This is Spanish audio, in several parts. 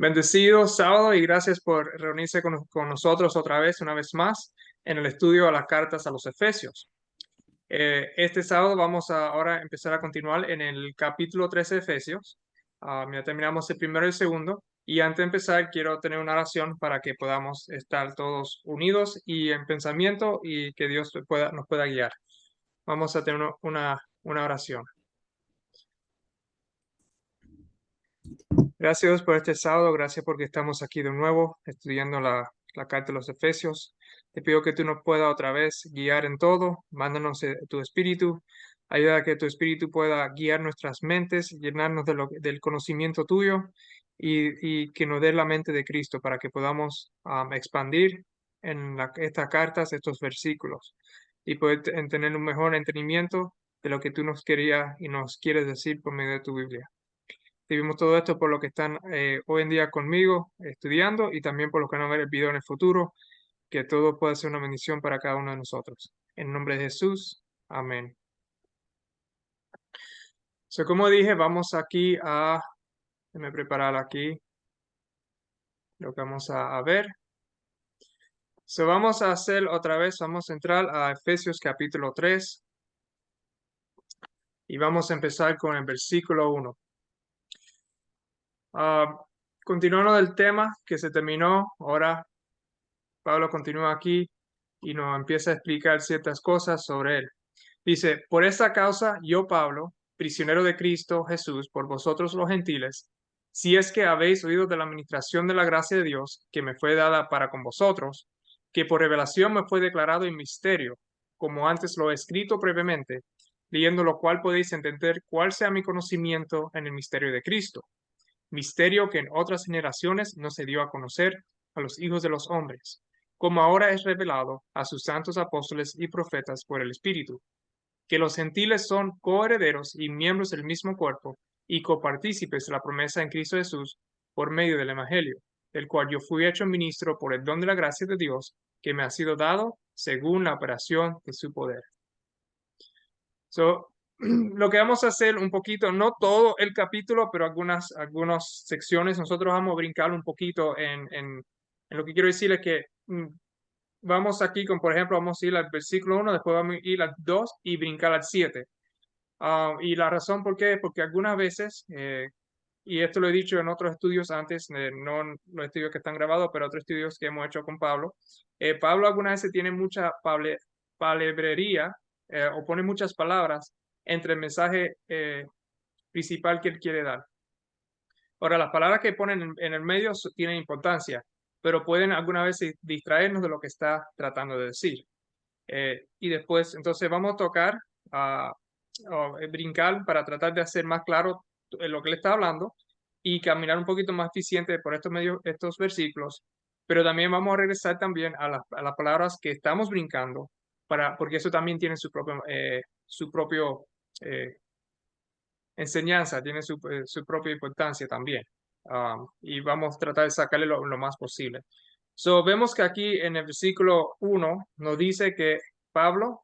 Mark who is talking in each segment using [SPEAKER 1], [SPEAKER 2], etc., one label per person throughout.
[SPEAKER 1] Bendecido sábado y gracias por reunirse con nosotros una vez más, en el estudio a las cartas a los Efesios. Este sábado vamos a ahora empezar a continuar en el capítulo 13 de Efesios. Ya terminamos el primero y el segundo. Y antes de empezar, quiero tener una oración para que podamos estar todos unidos y en pensamiento y que Dios nos pueda guiar. Vamos a tener una oración. Gracias Dios por este sábado, gracias porque estamos aquí de nuevo estudiando la carta de los Efesios. Te pido que tú nos puedas otra vez guiar en todo, mándanos tu espíritu, ayuda a que tu espíritu pueda guiar nuestras mentes, llenarnos del conocimiento tuyo y que nos dé la mente de Cristo para que podamos expandir en estas cartas, estos versículos y poder tener un mejor entendimiento de lo que tú nos querías y nos quieres decir por medio de tu Biblia. Te vimos todo esto por lo que están hoy en día conmigo estudiando y también por los que van a ver el video en el futuro, que todo pueda ser una bendición para cada uno de nosotros. En nombre de Jesús, amén. Como dije, vamos aquí déjame preparar aquí lo que vamos a ver. Vamos a hacer otra vez, vamos a entrar a Efesios capítulo 3 y vamos a empezar con el versículo 1. Continuando del tema que se terminó, ahora Pablo continúa aquí y nos empieza a explicar ciertas cosas sobre él. Dice, por esta causa yo, Pablo, prisionero de Cristo Jesús, por vosotros los gentiles, si es que habéis oído de la administración de la gracia de Dios que me fue dada para con vosotros, que por revelación me fue declarado en misterio, como antes lo he escrito brevemente, leyendo lo cual podéis entender cuál sea mi conocimiento en el misterio de Cristo, misterio que en otras generaciones no se dio a conocer a los hijos de los hombres, como ahora es revelado a sus santos apóstoles y profetas por el Espíritu, que los gentiles son coherederos y miembros del mismo cuerpo y copartícipes de la promesa en Cristo Jesús por medio del Evangelio, del cual yo fui hecho ministro por el don de la gracia de Dios que me ha sido dado según la operación de su poder. Lo que vamos a hacer un poquito, no todo el capítulo, pero algunas secciones, nosotros vamos a brincar un poquito en lo que quiero decir es que vamos aquí con, por ejemplo, vamos a ir al versículo 1, después vamos a ir al 2 y brincar al 7. Y la razón por qué es porque algunas veces, y esto lo he dicho en otros estudios antes, no los estudios que están grabados, pero otros estudios que hemos hecho con Pablo, Pablo algunas veces tiene mucha palabrería o pone muchas palabras entre el mensaje principal que él quiere dar. Ahora, las palabras que ponen en el medio tienen importancia, pero pueden algunas veces distraernos de lo que está tratando de decir. Y después, entonces vamos a tocar, brincar para tratar de hacer más claro lo que le está hablando y caminar un poquito más eficiente por estos versículos, pero también vamos a regresar también a las palabras que estamos brincando, porque eso también tiene su propio enseñanza, tiene su propia importancia también. Y vamos a tratar de sacarle lo más posible. Vemos que aquí en el versículo 1 nos dice que Pablo,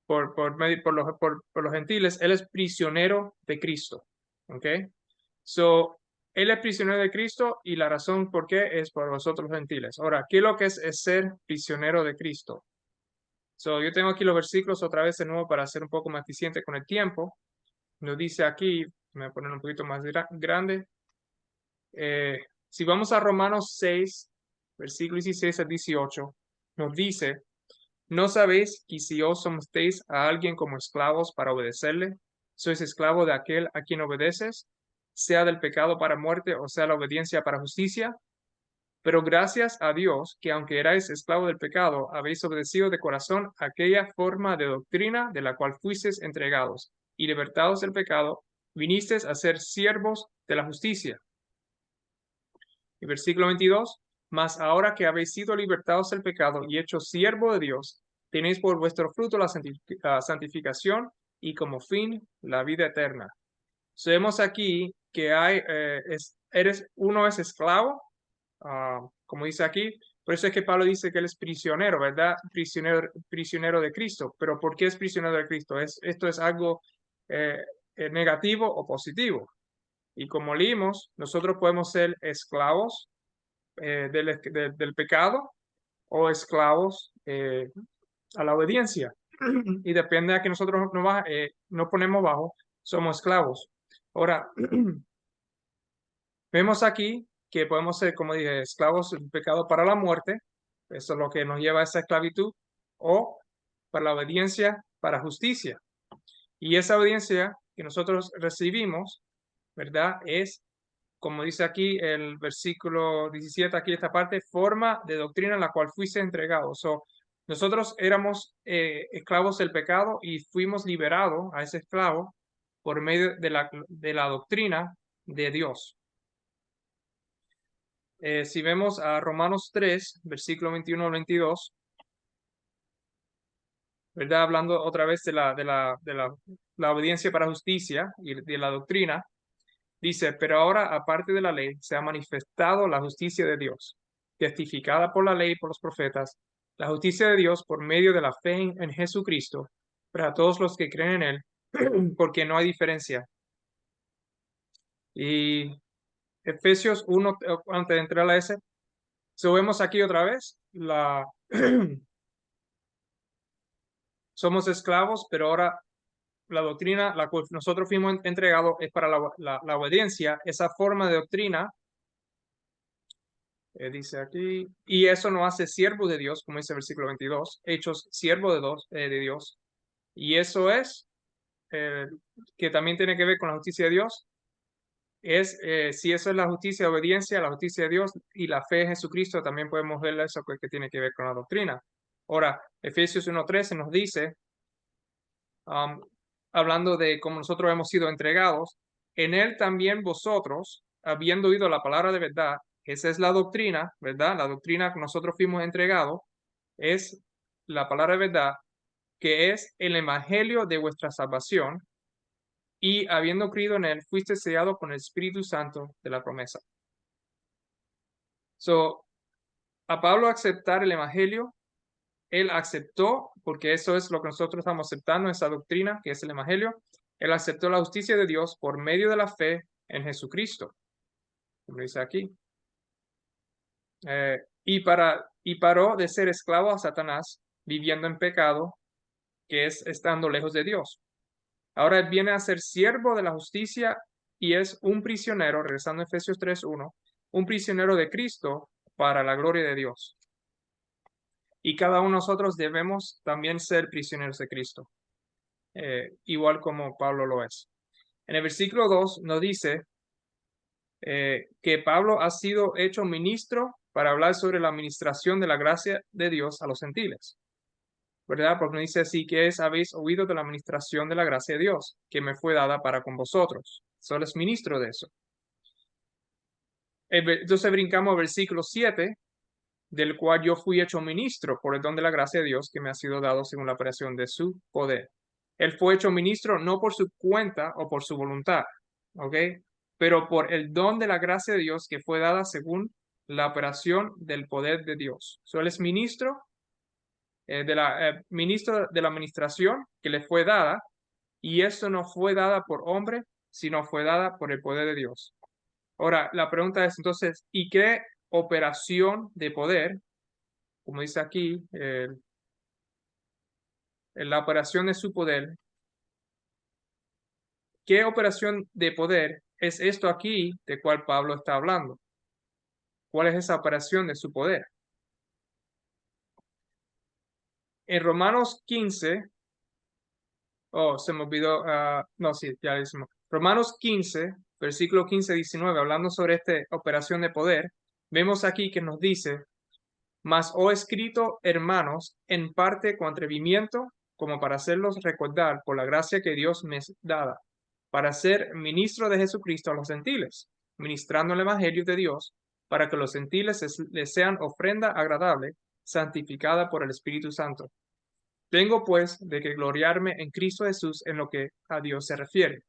[SPEAKER 1] por los gentiles, él es prisionero de Cristo. ¿Ok? Él es prisionero de Cristo y la razón por qué es por vosotros los gentiles. Ahora, ¿qué es lo que es ser prisionero de Cristo? Yo tengo aquí los versículos otra vez de nuevo para ser un poco más eficiente con el tiempo. Nos dice aquí, me voy a poner un poquito más grande. Si vamos a Romanos 6, versículos 16 a 18, nos dice, ¿no sabéis que si os sometéis a alguien como esclavos para obedecerle, sois esclavo de aquel a quien obedeces, sea del pecado para muerte o sea la obediencia para justicia? Pero gracias a Dios que aunque erais esclavo del pecado, habéis obedecido de corazón aquella forma de doctrina de la cual fuisteis entregados, y libertados del pecado, vinisteis a ser siervos de la justicia. Y versículo 22, mas ahora que habéis sido libertados del pecado y hechos siervo de Dios, tenéis por vuestro fruto la santificación y como fin la vida eterna. Vemos aquí que uno es esclavo, como dice aquí, por eso es que Pablo dice que él es prisionero, ¿verdad? Prisionero de Cristo. Pero ¿por qué es prisionero de Cristo? ¿Esto es algo negativo o positivo? Y como leímos, nosotros podemos ser esclavos del pecado o esclavos a la obediencia. Y depende a que nosotros nos ponemos bajo, somos esclavos. Ahora, vemos aquí que podemos ser, como dije, esclavos del pecado para la muerte. Eso es lo que nos lleva a esa esclavitud. O para la obediencia, para justicia. Y esa obediencia que nosotros recibimos, ¿verdad? Es, como dice aquí el versículo 17, aquí esta parte, forma de doctrina en la cual fuiste entregado. Nosotros éramos esclavos del pecado y fuimos liberados a ese esclavo por medio de la doctrina de Dios. Si vemos a Romanos 3, versículo 21 al 22, ¿verdad? Hablando otra vez de la obediencia para justicia y de la doctrina, dice, pero ahora, aparte de la ley, se ha manifestado la justicia de Dios, testificada por la ley y por los profetas, la justicia de Dios por medio de la fe en Jesucristo, para todos los que creen en Él, porque no hay diferencia. Y Efesios 1, antes de entrar a ese, vemos aquí otra vez, somos esclavos, pero ahora la doctrina la cual nosotros fuimos entregados es para la obediencia, esa forma de doctrina. Dice aquí, y eso nos hace siervos de Dios, como dice el versículo 22, hechos siervos de Dios. Y eso es, que también tiene que ver con la justicia de Dios, si eso es la justicia de obediencia, la justicia de Dios y la fe en Jesucristo, también podemos ver eso que tiene que ver con la doctrina. Ahora, Efesios 1:13 nos dice, um, hablando de cómo nosotros hemos sido entregados, en él también vosotros, habiendo oído la palabra de verdad, esa es la doctrina, ¿verdad? La doctrina que nosotros fuimos entregados es la palabra de verdad, que es el evangelio de vuestra salvación, y habiendo creído en él, fuiste sellado con el Espíritu Santo de la promesa. A Pablo aceptar el evangelio, él aceptó, porque eso es lo que nosotros estamos aceptando, esa doctrina que es el evangelio, él aceptó la justicia de Dios por medio de la fe en Jesucristo, como dice aquí. Y paró de ser esclavo a Satanás, viviendo en pecado, que es estando lejos de Dios. Ahora viene a ser siervo de la justicia y es un prisionero, regresando a Efesios 3:1, un prisionero de Cristo para la gloria de Dios. Y cada uno de nosotros debemos también ser prisioneros de Cristo, igual como Pablo lo es. En el versículo 2 nos dice que Pablo ha sido hecho ministro para hablar sobre la administración de la gracia de Dios a los gentiles, ¿verdad? Porque nos dice así que habéis oído de la administración de la gracia de Dios, que me fue dada para con vosotros. Solo es ministro de eso. Entonces brincamos al versículo 7, del cual yo fui hecho ministro por el don de la gracia de Dios que me ha sido dado según la operación de su poder. Él fue hecho ministro no por su cuenta o por su voluntad, ¿ok? Pero por el don de la gracia de Dios que fue dada según la operación del poder de Dios. Él es ministro ministro de la administración que le fue dada, y esto no fue dada por hombre, sino fue dada por el poder de Dios. Ahora, la pregunta es entonces, ¿y qué operación de poder, como dice aquí, la operación de su poder, qué operación de poder es esto aquí de cual Pablo está hablando? ¿Cuál es esa operación de su poder? En Romanos 15, se me olvidó, no, sí, ya lo hicimos. Romanos 15, versículo 15-19, hablando sobre esta operación de poder, vemos aquí que nos dice, mas he escrito, hermanos, en parte con atrevimiento, como para hacerlos recordar por la gracia que Dios me es dada, para ser ministro de Jesucristo a los gentiles, ministrando el evangelio de Dios, para que los gentiles les sean ofrenda agradable, santificada por el Espíritu Santo. Tengo pues de que gloriarme en Cristo Jesús en lo que a Dios se refiere,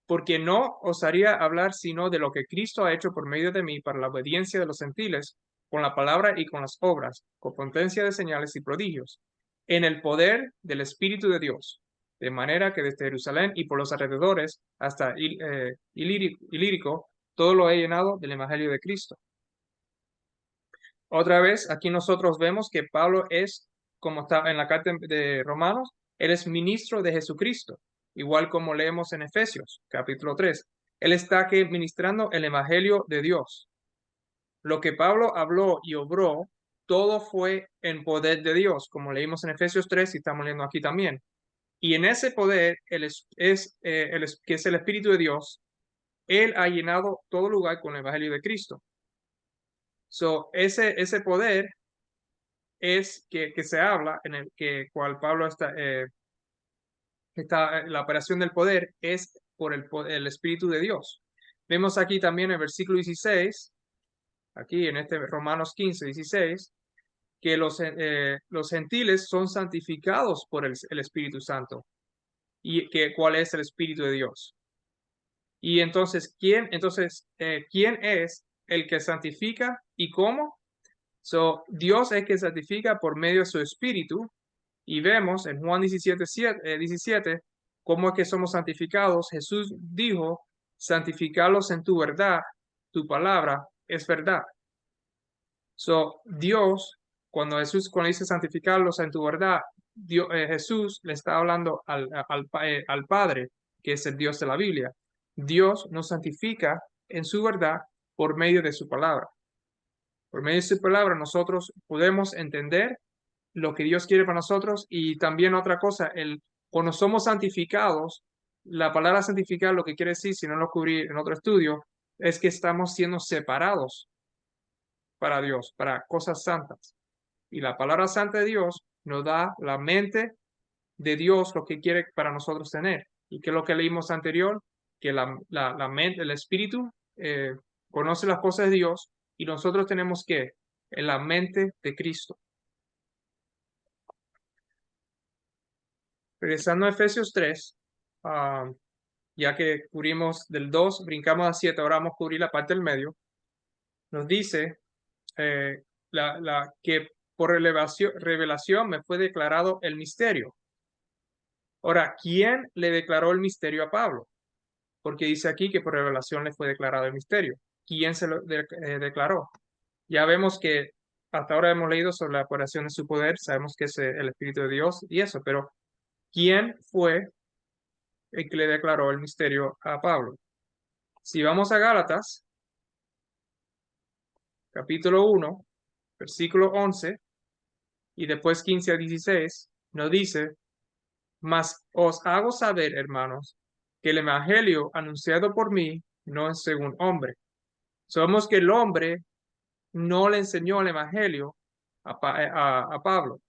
[SPEAKER 1] porque no osaría hablar sino de lo que Cristo ha hecho por medio de mí para la obediencia de los gentiles, con la palabra y con las obras, con potencia de señales y prodigios, en el poder del Espíritu de Dios, de manera que desde Jerusalén y por los alrededores hasta Ilírico, todo lo he llenado del Evangelio de Cristo. Otra vez, aquí nosotros vemos que Pablo es, como está en la carta de Romanos, él es ministro de Jesucristo, igual como leemos en Efesios, capítulo 3. Él está aquí ministrando el Evangelio de Dios. Lo que Pablo habló y obró, todo fue en poder de Dios, como leímos en Efesios 3 y estamos leyendo aquí también. Y en ese poder, que es el Espíritu de Dios, él ha llenado todo lugar con el Evangelio de Cristo. So, ese poder es que se habla, en el que cual Pablo la operación del poder es por el Espíritu de Dios. Vemos aquí también en el versículo 16, aquí en este Romanos 15, 16, que los gentiles son santificados por el Espíritu Santo. ¿Y cuál es el Espíritu de Dios? Y entonces, ¿quién es el que santifica y cómo? Dios es el que santifica por medio de su Espíritu. Y vemos en Juan 17 cómo es que somos santificados. Jesús dijo, santificarlos en tu verdad, tu palabra es verdad. Dios, cuando dice santificarlos en tu verdad, Jesús le está hablando al Padre, que es el Dios de la Biblia. Dios nos santifica en su verdad por medio de su palabra. Por medio de su palabra nosotros podemos entender lo que Dios quiere para nosotros. Y también otra cosa, cuando somos santificados, la palabra santificar lo que quiere decir, si no lo cubrí en otro estudio, es que estamos siendo separados para Dios, para cosas santas. Y la palabra santa de Dios nos da la mente de Dios, lo que quiere para nosotros tener. ¿Y qué es lo que leímos anterior? Que la mente, el espíritu, conoce las cosas de Dios, y nosotros tenemos que en la mente de Cristo. Regresando a Efesios 3, ya que cubrimos del 2, brincamos a 7, ahora vamos a cubrir la parte del medio. Nos dice que por revelación me fue declarado el misterio. Ahora, ¿quién le declaró el misterio a Pablo? Porque dice aquí que por revelación le fue declarado el misterio. ¿Quién se lo declaró? Ya vemos que hasta ahora hemos leído sobre la operación de su poder, sabemos que es el Espíritu de Dios y eso, pero ¿quién fue el que le declaró el misterio a Pablo? Si vamos a Gálatas, capítulo 1, versículo 11, y después 15 a 16, nos dice, mas os hago saber, hermanos, que el evangelio anunciado por mí no es según hombre. Sabemos que el hombre no le enseñó el evangelio a Pablo.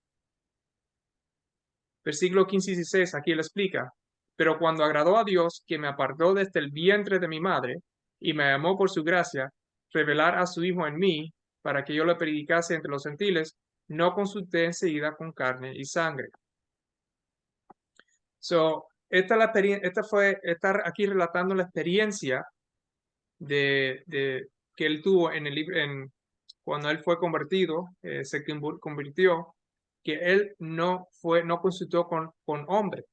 [SPEAKER 1] Versículo 15 y 16, aquí le explica, pero cuando agradó a Dios, que me apartó desde el vientre de mi madre, y me llamó por su gracia, revelar a su Hijo en mí, para que yo le predicase entre los gentiles, no consulté enseguida con carne y sangre. Esta es la experiencia, está aquí relatando la experiencia que él tuvo en el libro, cuando él fue convertido, se convirtió, que él no consultó con hombre,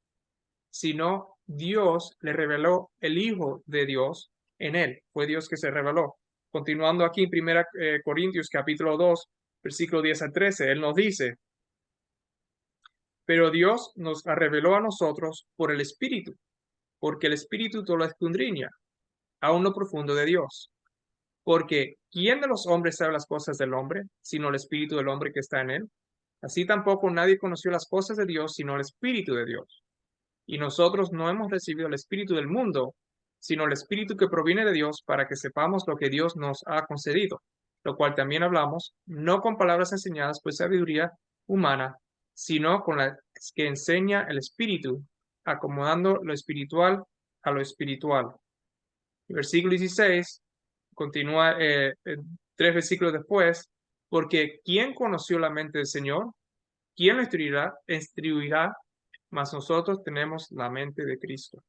[SPEAKER 1] sino Dios le reveló el Hijo de Dios en él. Fue Dios que se reveló. Continuando aquí en 1 Corintios capítulo 2, versículo 10 al 13, él nos dice, pero Dios nos reveló a nosotros por el Espíritu, porque el Espíritu todo lo escudriña, aún lo profundo de Dios. Porque ¿quién de los hombres sabe las cosas del hombre, sino el Espíritu del hombre que está en él? Así tampoco nadie conoció las cosas de Dios, sino el Espíritu de Dios. Y nosotros no hemos recibido el Espíritu del mundo, sino el Espíritu que proviene de Dios, para que sepamos lo que Dios nos ha concedido, lo cual también hablamos, no con palabras enseñadas por sabiduría humana, sino con las que enseña el Espíritu, acomodando lo espiritual a lo espiritual. El versículo 16 continúa 3 versículos después, porque ¿quién conoció la mente del Señor? ¿Quién lo instruirá? Mas nosotros tenemos la mente de Cristo.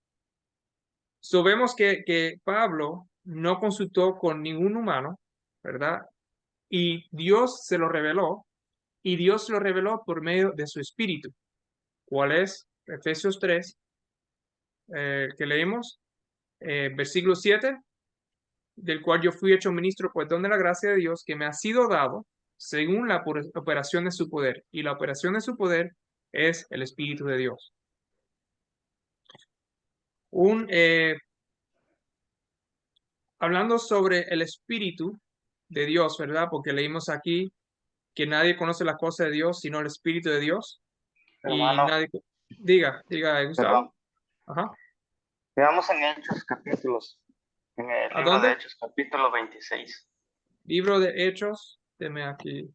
[SPEAKER 1] Vemos que Pablo no consultó con ningún humano, ¿verdad? Y Dios se lo reveló, y Dios lo reveló por medio de su Espíritu. ¿Cuál es Efesios 3, que leímos, versículo 7, del cual yo fui hecho ministro por don de la gracia de Dios que me ha sido dado según la operación de su poder. Y la operación de su poder es el Espíritu de Dios. Hablando sobre el Espíritu de Dios, ¿verdad? Porque leímos aquí que nadie conoce las cosas de Dios sino el Espíritu de Dios. Y
[SPEAKER 2] Hermano,
[SPEAKER 1] nadie... Diga, Gustavo.
[SPEAKER 2] perdón.
[SPEAKER 1] Ajá.
[SPEAKER 2] Veamos en Hechos capítulos, en el
[SPEAKER 1] ¿A
[SPEAKER 2] libro de
[SPEAKER 1] dónde?
[SPEAKER 2] Hechos, capítulo 26.
[SPEAKER 1] Libro de Hechos. Deme aquí.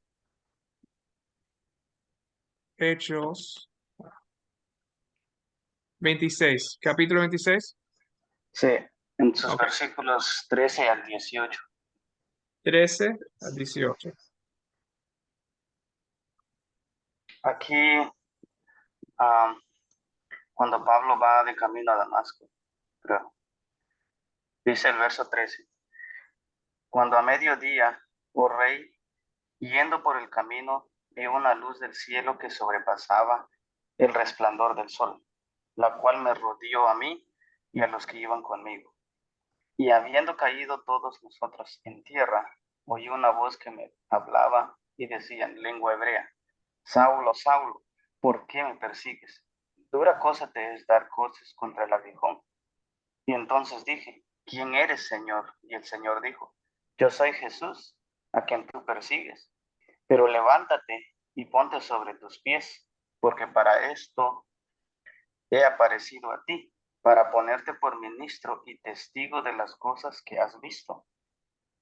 [SPEAKER 1] Hechos 26. Capítulo 26.
[SPEAKER 2] Sí, en sus
[SPEAKER 1] Ok.
[SPEAKER 2] versículos 13 al 18.
[SPEAKER 1] 13 al 18.
[SPEAKER 2] Aquí, ah, cuando Pablo va de camino a Damasco, creo, dice el verso 13: Cuando a mediodía, oh rey, yendo por el camino, vi una luz del cielo que sobrepasaba el resplandor del sol, la cual me rodeó a mí y a los que iban conmigo. Y habiendo caído todos nosotros en tierra, oí una voz que me hablaba y decía en lengua hebrea: Saulo, Saulo, ¿por qué me persigues? Dura cosa te es dar coces contra el aguijón. Y entonces dije: ¿Quién eres, Señor? Y el Señor dijo: Yo soy Jesús, a quien tú persigues. Pero levántate y ponte sobre tus pies, porque para esto he aparecido a ti, para ponerte por ministro y testigo de las cosas que has visto,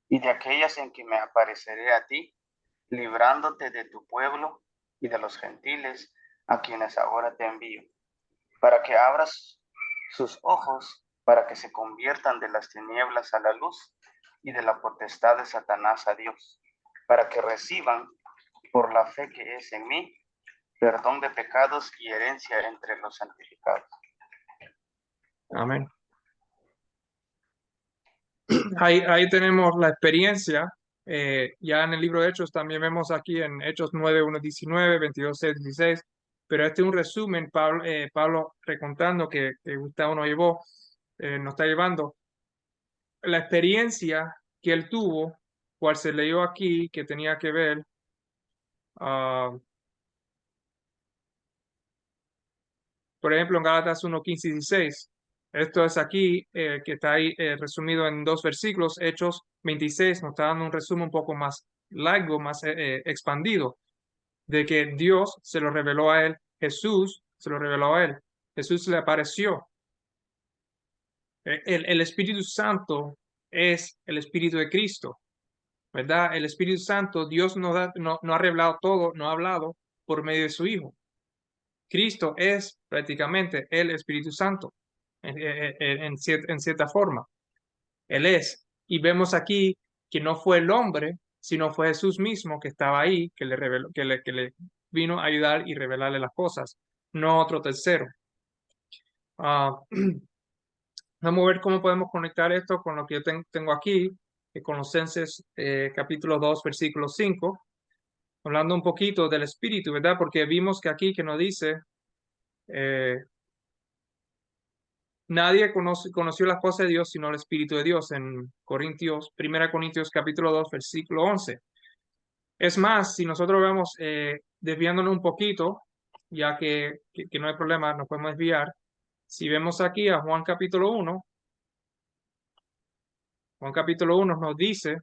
[SPEAKER 2] y de aquellas en que me apareceré a ti, librándote de tu pueblo y de los gentiles a quienes ahora te envío, para que abras sus ojos, para que se conviertan de las tinieblas a la luz y de la potestad de Satanás a Dios, para que reciban, por la fe que es en mí, perdón de pecados y herencia entre los santificados.
[SPEAKER 1] Amén. Ahí tenemos la experiencia. Ya en el libro de Hechos también vemos aquí en Hechos 9, 1, 19, 22, 6, 16. Pero este es un resumen, Pablo recontando que Gustavo nos está llevando. La experiencia que él tuvo, cual se leyó aquí, que tenía que ver, ah, por ejemplo, en Gálatas 1, 15 y 16. Esto es aquí, que está ahí resumido en dos versículos. Hechos 26 nos está dando un resumen un poco más largo, más expandido, de que Dios se lo reveló a él, Jesús se lo reveló a él, Jesús le apareció. El Espíritu Santo es el Espíritu de Cristo, ¿verdad? El Espíritu Santo, Dios no ha revelado todo, no ha hablado por medio de su Hijo. Cristo es prácticamente el Espíritu Santo, en cierta forma. Él es. Y vemos aquí que no fue el hombre, sino fue Jesús mismo que estaba ahí, que le reveló, que le vino a ayudar y revelarle las cosas, no otro tercero. Ah, vamos a ver cómo podemos conectar esto con lo que yo tengo aquí, Colosenses capítulo 2, versículo 5, hablando un poquito del Espíritu, ¿verdad? Porque vimos que aquí que nos dice, eh, nadie conoció las cosas de Dios sino el Espíritu de Dios en Corintios, 1 Corintios capítulo 2, versículo 11. Es más, si nosotros vemos, desviándonos un poquito, ya que no hay problema, nos podemos desviar. Si vemos aquí a Juan capítulo 1, Juan capítulo 1 nos dice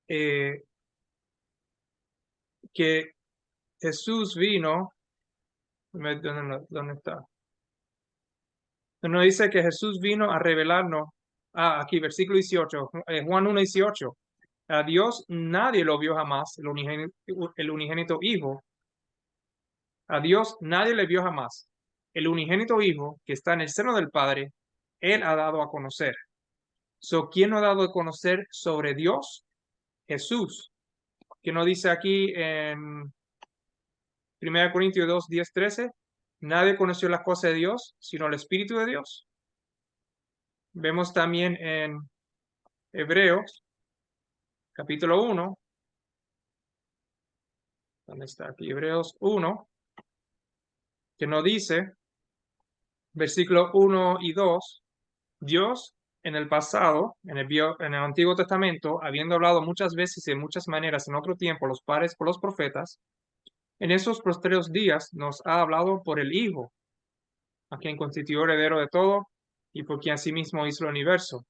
[SPEAKER 1] eh, que Jesús vino, ¿dónde está? Nos dice que Jesús vino a revelarnos, aquí versículo 18, Juan 1, 18. A Dios nadie lo vio jamás, el unigénito Hijo. A Dios nadie le vio jamás. El unigénito Hijo que está en el seno del Padre, Él ha dado a conocer. ¿Quién nos ha dado a conocer sobre Dios? Jesús. Que nos dice aquí en 1 Corintios 2, 10, 13. Nadie conoció las cosas de Dios, sino el Espíritu de Dios. Vemos también en Hebreos, capítulo 1. ¿Dónde está aquí? Hebreos 1. que nos dice, versículos 1 y 2, Dios en el pasado, en el Antiguo Testamento, habiendo hablado muchas veces y de muchas maneras en otro tiempo los padres por los profetas, en esos postreros días nos ha hablado por el Hijo, a quien constituyó heredero de todo y por quien asimismo hizo el universo.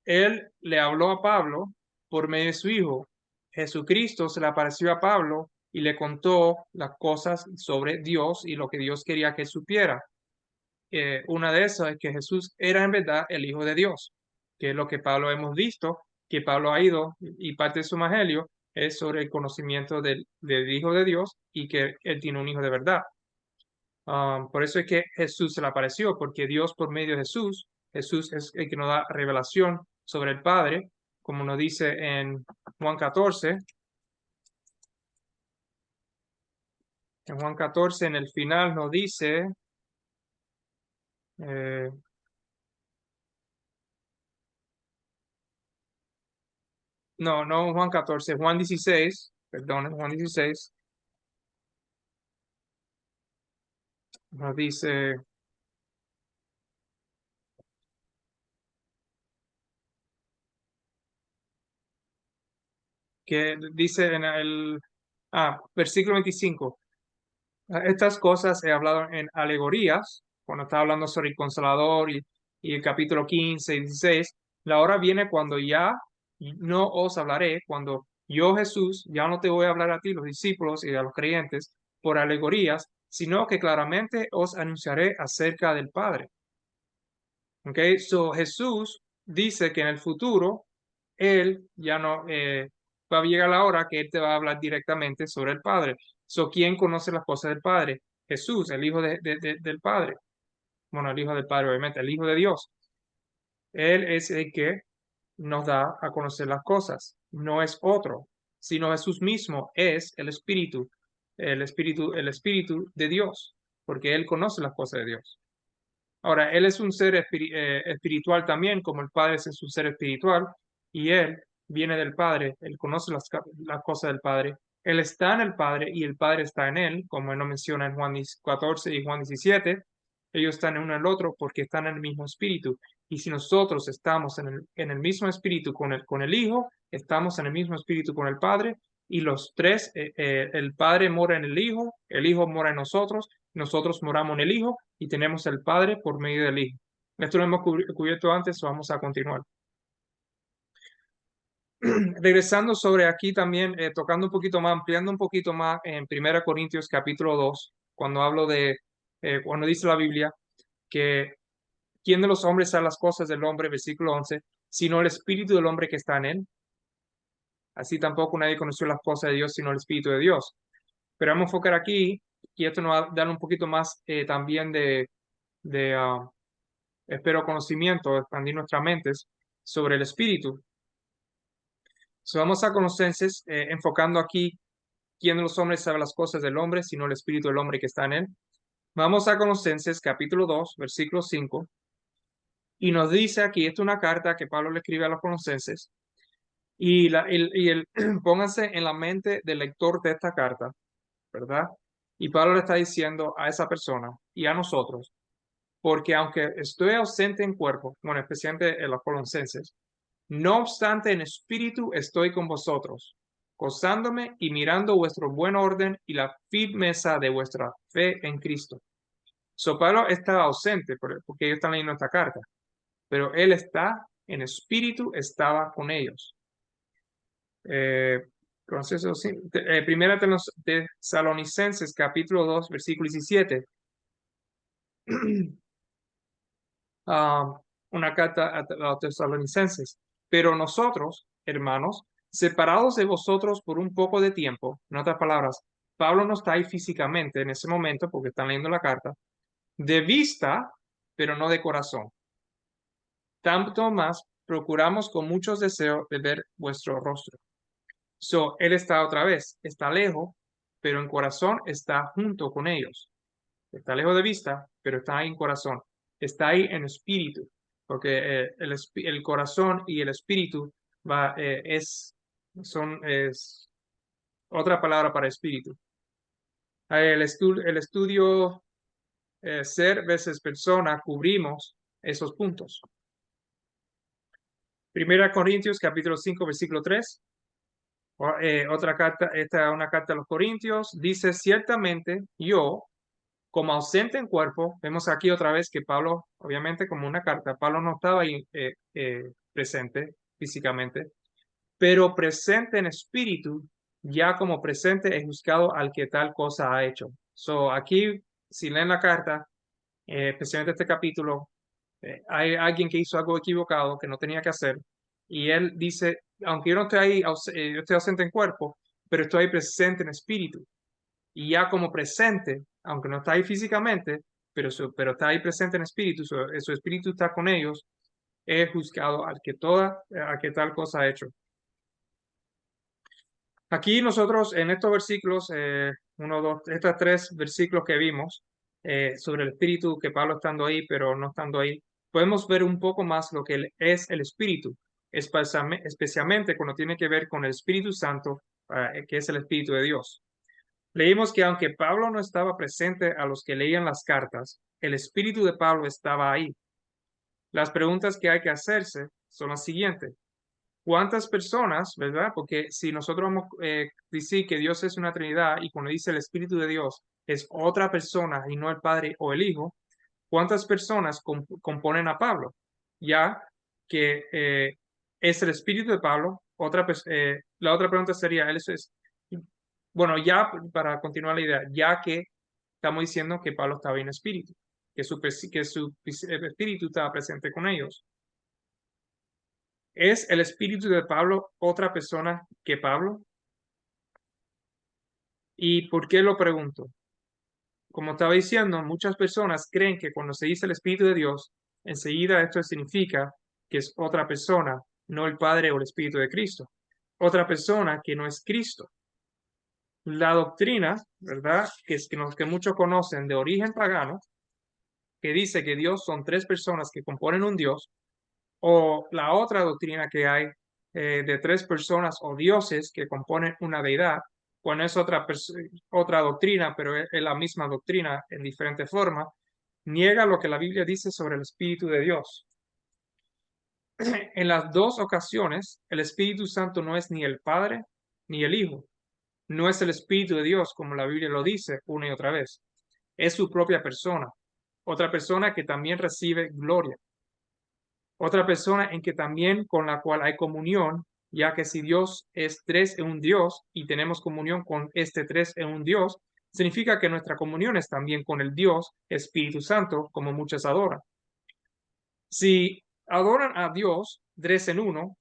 [SPEAKER 1] Él le habló a Pablo por medio de su Hijo. Jesucristo se le apareció a Pablo y le contó las cosas sobre Dios y lo que Dios quería que supiera. Una de esas es que Jesús era en verdad el Hijo de Dios, que es lo que Pablo hemos visto, que Pablo ha ido y parte de su evangelio es sobre el conocimiento del Hijo de Dios y que él tiene un Hijo de verdad. Por eso es que Jesús se le apareció, porque Dios por medio de Jesús, Jesús es el que nos da revelación sobre el Padre, como nos dice en Juan 14. En Juan 14, en el final nos dice, eh, no Juan 14, Juan 16, perdón, Juan 16, nos dice que dice en el versículo 25, estas cosas he hablado en alegorías, cuando está hablando sobre el Consolador y el capítulo 15 y 16. La hora viene cuando ya no os hablaré, cuando yo, Jesús, ya no te voy a hablar a ti, los discípulos y a los creyentes, por alegorías, sino que claramente os anunciaré acerca del Padre. Okay, so Jesús dice que en el futuro él ya no va a llegar la hora que él te va a hablar directamente sobre el Padre. So, ¿quién conoce las cosas del Padre? Jesús, el Hijo del Padre. Bueno, el Hijo del Padre, obviamente, el Hijo de Dios. Él es el que nos da a conocer las cosas, no es otro, sino Jesús mismo es el Espíritu de Dios, porque él conoce las cosas de Dios. Ahora, Él es un ser espiritual también, como el Padre es un ser espiritual, y Él viene del Padre, Él conoce las cosas del Padre, Él está en el Padre y el Padre está en Él, como Él lo menciona en Juan 14 y Juan 17. Ellos están en uno en el otro porque están en el mismo espíritu. Y si nosotros estamos en el mismo espíritu con el Hijo, estamos en el mismo espíritu con el Padre, y los tres, el Padre mora en el Hijo mora en nosotros moramos en el Hijo y tenemos el Padre por medio del Hijo. Esto lo hemos cubierto antes, vamos a continuar. Regresando sobre aquí también, tocando un poquito más, ampliando un poquito más en 1 Corintios capítulo 2, cuando hablo cuando dice la Biblia que ¿quién de los hombres sabe las cosas del hombre? Versículo 11, sino el espíritu del hombre que está en él. Así tampoco nadie conoció las cosas de Dios, sino el espíritu de Dios. Pero vamos a enfocar aquí, y esto nos va a dar un poquito más también de espero conocimiento, expandir nuestras mentes sobre el espíritu. So, vamos a Colosenses, enfocando aquí quién de los hombres sabe las cosas del hombre, sino el espíritu del hombre que está en él. Vamos a Colosenses capítulo 2, versículo 5, y nos dice aquí, esta es una carta que Pablo le escribe a los colosenses, pónganse en la mente del lector de esta carta, ¿verdad? Y Pablo le está diciendo a esa persona y a nosotros, porque aunque estoy ausente en cuerpo, bueno, especialmente en los colosenses, no obstante en espíritu estoy con vosotros, gozándome y mirando vuestro buen orden y la firmeza de vuestra fe en Cristo. So Pablo estaba ausente porque ellos están leyendo esta carta, pero él está en espíritu, estaba con ellos. Primera Tesalonicenses capítulo 2 versículo 17. Una carta a los tesalonicenses. Pero nosotros, hermanos, separados de vosotros por un poco de tiempo, en otras palabras, Pablo no está ahí físicamente en ese momento porque están leyendo la carta, de vista, pero no de corazón. Tanto más procuramos con muchos deseos de ver vuestro rostro. So, él está otra vez, está lejos, pero en corazón está junto con ellos. Está lejos de vista, pero está ahí en corazón. Está ahí en espíritu, porque el corazón y el espíritu es otra palabra para espíritu. El estudio ser versus persona, cubrimos esos puntos. Primera Corintios, capítulo 5, versículo 3. Otra carta, esta es una carta a los Corintios, dice: ciertamente yo, como ausente en cuerpo, vemos aquí otra vez que Pablo, obviamente como una carta, Pablo no estaba ahí presente físicamente, pero presente en espíritu, ya como presente he juzgado al que tal cosa ha hecho. So, aquí, si leen la carta, especialmente este capítulo, hay alguien que hizo algo equivocado que no tenía que hacer, y él dice: aunque yo no estoy ahí, yo estoy ausente en cuerpo, pero estoy ahí presente en espíritu. Y ya como presente, aunque no está ahí físicamente, pero está ahí presente en espíritu, su espíritu está con ellos, he juzgado al que tal cosa ha hecho. Aquí nosotros en estos versículos, uno, dos, estos tres versículos que vimos sobre el espíritu, que Pablo estando ahí, pero no estando ahí, podemos ver un poco más lo que es el espíritu, especialmente cuando tiene que ver con el Espíritu Santo, que es el Espíritu de Dios. Leímos que aunque Pablo no estaba presente a los que leían las cartas, el espíritu de Pablo estaba ahí. Las preguntas que hay que hacerse son las siguientes. ¿Cuántas personas, verdad? Porque si nosotros vamos a decir que Dios es una Trinidad y cuando dice el Espíritu de Dios es otra persona y no el Padre o el Hijo, ¿cuántas personas componen a Pablo? Ya que es el Espíritu de Pablo, la otra pregunta sería, bueno, ya para continuar la idea, ya que estamos diciendo que Pablo estaba en espíritu, que su espíritu estaba presente con ellos. ¿Es el espíritu de Pablo otra persona que Pablo? ¿Y por qué lo pregunto? Como estaba diciendo, muchas personas creen que cuando se dice el Espíritu de Dios, enseguida esto significa que es otra persona, no el Padre o el Espíritu de Cristo. Otra persona que no es Cristo. La doctrina, ¿verdad? Que muchos conocen de origen pagano, que dice que Dios son tres personas que componen un Dios, o la otra doctrina que hay de tres personas o dioses que componen una deidad, bueno, es otra doctrina, pero es la misma doctrina en diferente forma, niega lo que la Biblia dice sobre el Espíritu de Dios. En las dos ocasiones, el Espíritu Santo no es ni el Padre ni el Hijo, no es el Espíritu de Dios como la Biblia lo dice una y otra vez, es su propia persona, otra persona que también recibe gloria. Otra persona en que también con la cual hay comunión, ya que si Dios es tres en un Dios y tenemos comunión con este tres en un Dios, significa que nuestra comunión es también con el Dios Espíritu Santo, como muchos adoran. Si adoran a Dios tres en uno,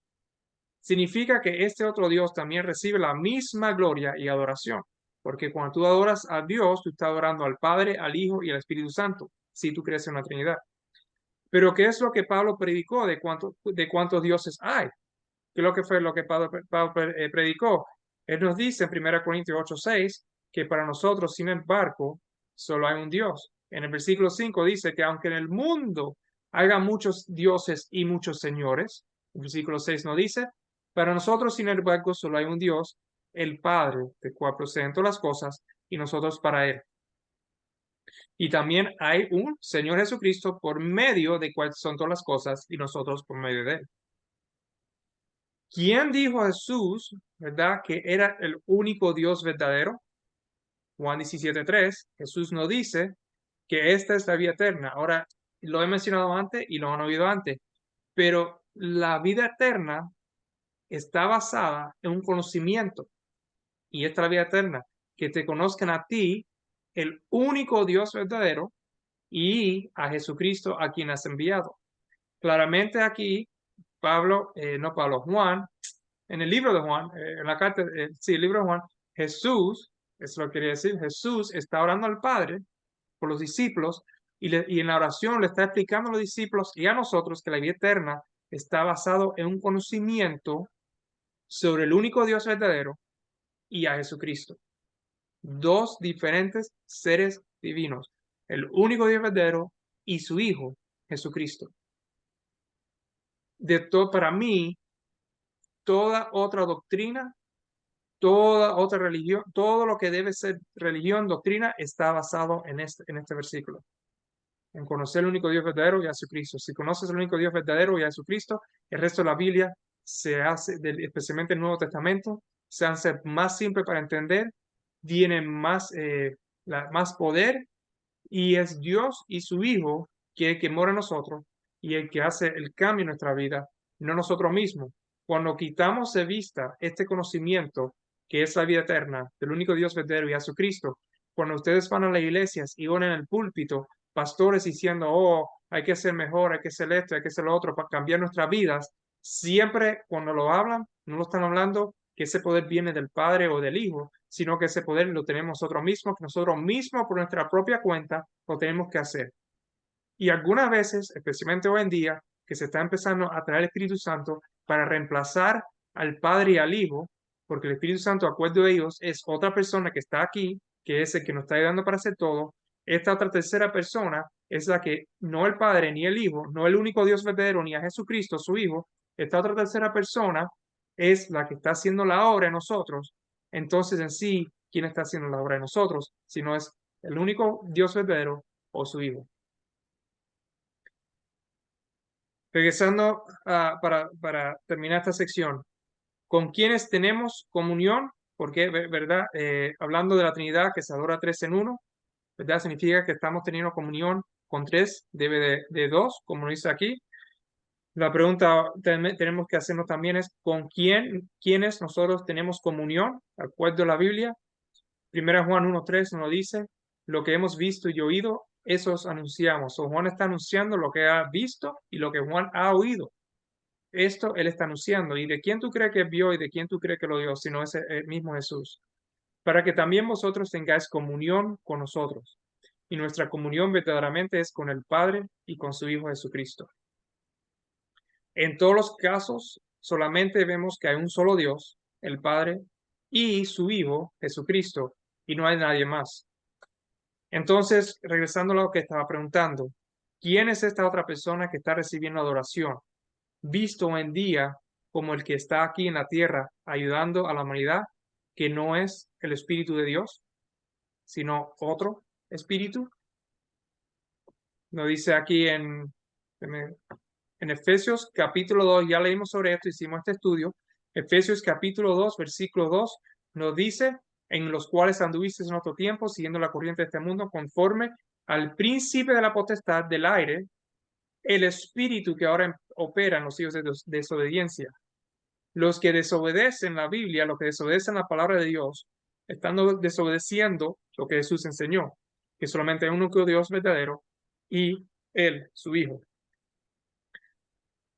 [SPEAKER 1] significa que este otro Dios también recibe la misma gloria y adoración. Porque cuando tú adoras a Dios, tú estás adorando al Padre, al Hijo y al Espíritu Santo, si tú crees en la Trinidad. Pero ¿qué es lo que Pablo predicó de cuántos dioses hay? ¿Qué es lo que fue lo que Pablo predicó? Él nos dice en 1 Corintios 8:6 que para nosotros, sin embargo, solo hay un Dios. En el versículo 5 dice que aunque en el mundo haya muchos dioses y muchos señores, el versículo 6 nos dice, para nosotros, sin embargo, solo hay un Dios, el Padre, de cual proceden todas las cosas, y nosotros para Él. Y también hay un Señor Jesucristo por medio de cual son todas las cosas y nosotros por medio de Él. ¿Quién dijo a Jesús, verdad, que era el único Dios verdadero? Juan 17:3, Jesús nos dice que esta es la vida eterna. Ahora, lo he mencionado antes y lo han oído antes, pero la vida eterna está basada en un conocimiento y esta es la vida eterna, que te conozcan a ti, el único Dios verdadero, y a Jesucristo a quien has enviado. Claramente aquí, Juan, en el libro de Juan, en la carta, sí, el libro de Juan, Jesús, eso lo quería decir, Jesús está orando al Padre por los discípulos y en la oración le está explicando a los discípulos y a nosotros que la vida eterna está basado en un conocimiento sobre el único Dios verdadero y a Jesucristo. Dos diferentes seres divinos, el único Dios verdadero y su Hijo, Jesucristo. Para mí, toda otra doctrina Toda otra religión, todo lo que debe ser religión, doctrina, está basado en este versículo. En conocer el único Dios verdadero y a Jesucristo. Si conoces el único Dios verdadero y a Jesucristo, el resto de la Biblia se hace, especialmente el Nuevo Testamento, se hace más simple para entender, tiene más, más poder, y es Dios y su Hijo que mora en nosotros y el que hace el cambio en nuestra vida, no nosotros mismos. Cuando quitamos de vista este conocimiento que es la vida eterna del único Dios verdadero y a Jesucristo, cuando ustedes van a las iglesias y oyen en el púlpito pastores diciendo, oh, hay que ser mejor, hay que ser esto, hay que ser lo otro para cambiar nuestras vidas, siempre cuando lo hablan, no lo están hablando que ese poder viene del Padre o del Hijo, sino que ese poder lo tenemos nosotros mismos, que nosotros mismos por nuestra propia cuenta lo tenemos que hacer. Y algunas veces, especialmente hoy en día, que se está empezando a traer el Espíritu Santo para reemplazar al Padre y al Hijo, porque el Espíritu Santo, a acuerdo de ellos, es otra persona que está aquí, que es el que nos está ayudando para hacer todo. Esta otra tercera persona es la que no el Padre ni el Hijo, no el único Dios verdadero, ni a Jesucristo, su Hijo. Esta otra tercera persona es la que está haciendo la obra en nosotros. Entonces, en sí, ¿quién está haciendo la obra en nosotros? Si no es el único Dios verdadero o su Hijo. Regresando para terminar esta sección, ¿con quiénes tenemos comunión? Porque, ¿verdad? Hablando de la Trinidad que se adora tres en uno, ¿verdad? Significa que estamos teniendo comunión con tres, debe de dos, como dice aquí. La pregunta tenemos que hacernos también es, ¿con quiénes nosotros tenemos comunión? De acuerdo a la Biblia, 1 Juan 1:3 nos dice, lo que hemos visto y oído, eso os anunciamos. O Juan está anunciando lo que ha visto y lo que Juan ha oído. Esto él está anunciando. ¿Y de quién tú crees que vio y de quién tú crees que lo dio? Si no es el mismo Jesús. Para que también vosotros tengáis comunión con nosotros. Y nuestra comunión verdaderamente es con el Padre y con su Hijo Jesucristo. En todos los casos, solamente vemos que hay un solo Dios, el Padre, y su Hijo Jesucristo, y no hay nadie más. Entonces, regresando a lo que estaba preguntando, ¿quién es esta otra persona que está recibiendo adoración? Visto en día como el que está aquí en la tierra ayudando a la humanidad, que no es el Espíritu de Dios, sino otro Espíritu. Nos dice aquí en Efesios capítulo 2, ya leímos sobre esto, hicimos este estudio. Efesios capítulo 2, versículo 2, nos dice, en los cuales anduviste en otro tiempo, siguiendo la corriente de este mundo, conforme al príncipe de la potestad del aire, el espíritu que ahora opera en los hijos de desobediencia. Los que desobedecen la Biblia, los que desobedecen la palabra de Dios, están desobedeciendo lo que Jesús enseñó, que solamente hay un único Dios verdadero y Él, su Hijo.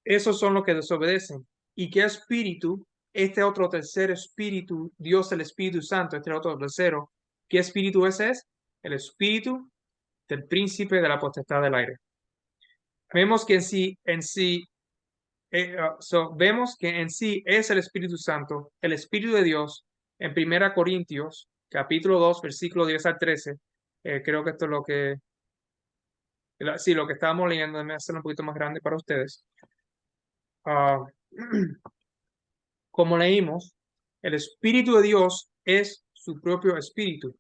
[SPEAKER 1] Esos son los que desobedecen. ¿Y qué espíritu? Este otro tercer espíritu, Dios el Espíritu Santo, este otro tercero, ¿qué espíritu ese es? El espíritu del príncipe de la potestad del aire. Vemos que vemos que en sí es el Espíritu Santo, el Espíritu de Dios, en 1 Corintios, capítulo 2, versículo 10 al 13. Creo que esto es lo que estábamos leyendo, déjame hacerlo un poquito más grande para ustedes. Ah, como leímos, el Espíritu de Dios es su propio Espíritu,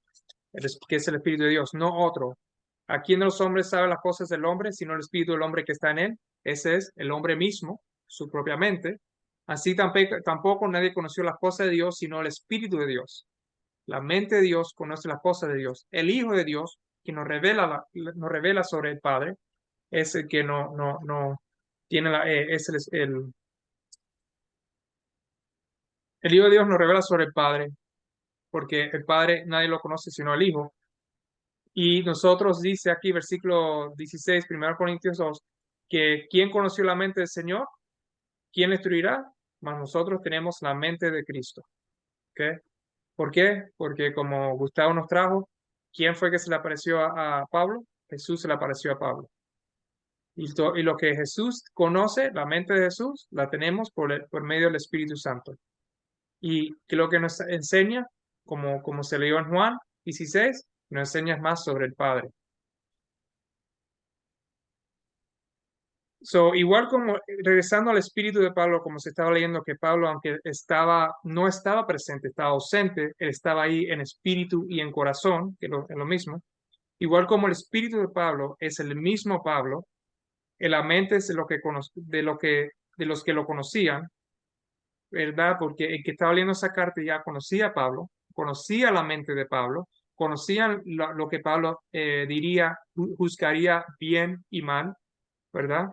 [SPEAKER 1] que es el Espíritu de Dios, no otro. ¿A quién de los hombres sabe las cosas del hombre, sino el Espíritu del hombre que está en él? Ese es el hombre mismo, su propia mente. Así tampoco nadie conoció las cosas de Dios, sino el Espíritu de Dios. La mente de Dios conoce las cosas de Dios. El Hijo de Dios, que nos revela sobre el Padre, es el que no tiene es el Hijo de Dios nos revela sobre el Padre, porque el Padre nadie lo conoce sino el Hijo. Y nosotros dice aquí, versículo 16, 1 Corintios 2, que ¿quién conoció la mente del Señor? ¿Quién le instruirá? Mas nosotros tenemos la mente de Cristo. ¿Okay? ¿Por qué? Porque como Gustavo nos trajo, ¿quién fue que se le apareció a Pablo? Jesús se le apareció a Pablo. Y lo que Jesús conoce, la mente de Jesús, la tenemos por medio del Espíritu Santo. Y que lo que nos enseña, como se leyó en Juan 16, nos enseña más sobre el Padre. So, igual como regresando al espíritu de Pablo, como se estaba leyendo que Pablo, aunque no estaba presente, estaba ausente, él estaba ahí en espíritu y en corazón, que es lo mismo. Igual como el espíritu de Pablo es el mismo Pablo, en la mente es de los que lo conocían, ¿verdad? Porque el que estaba leyendo esa carta ya conocía a Pablo, conocía la mente de Pablo, conocían lo que Pablo diría, juzgaría bien y mal, ¿verdad?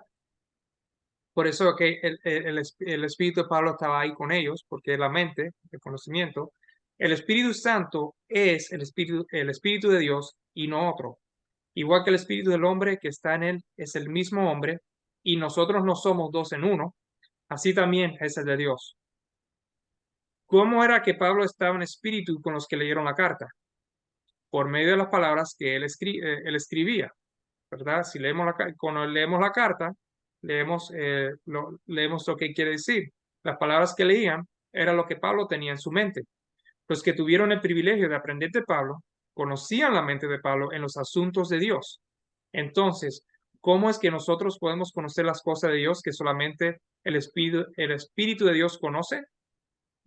[SPEAKER 1] Por eso que el Espíritu de Pablo estaba ahí con ellos, porque es la mente, el conocimiento. El Espíritu Santo es el Espíritu de Dios y no otro. Igual que el Espíritu del hombre que está en él es el mismo hombre y nosotros no somos dos en uno, así también es el de Dios. ¿Cómo era que Pablo estaba en espíritu con los que leyeron la carta? Por medio de las palabras que él escribía, ¿verdad? Si leemos cuando leemos la carta, leemos lo que quiere decir. Las palabras que leían era lo que Pablo tenía en su mente. Los que tuvieron el privilegio de aprender de Pablo conocían la mente de Pablo en los asuntos de Dios. Entonces, ¿cómo es que nosotros podemos conocer las cosas de Dios que solamente el Espíritu de Dios conoce?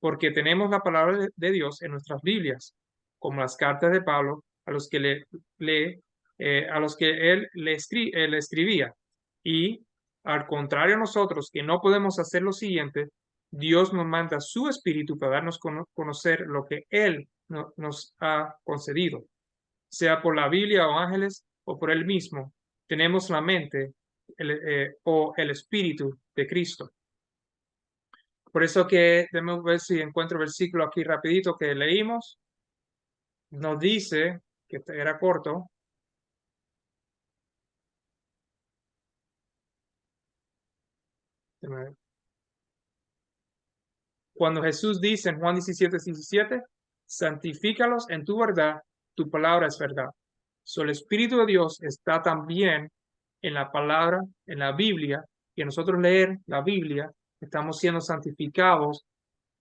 [SPEAKER 1] Porque tenemos la palabra de Dios en nuestras Biblias, como las cartas de Pablo a los que a los que le escribía. Y al contrario a nosotros, que no podemos hacer lo siguiente, Dios nos manda su Espíritu para darnos conocer lo que Él nos ha concedido, sea por la Biblia o ángeles o por Él mismo. Tenemos la mente o el Espíritu de Cristo. Por eso que, déjame ver si encuentro el versículo aquí rapidito que leímos. Nos dice, que era corto, cuando Jesús dice en Juan 17:17, santifícalos en tu verdad, tu palabra es verdad. So, el Espíritu de Dios está también en la palabra, en la Biblia, y a nosotros leer la Biblia, estamos siendo santificados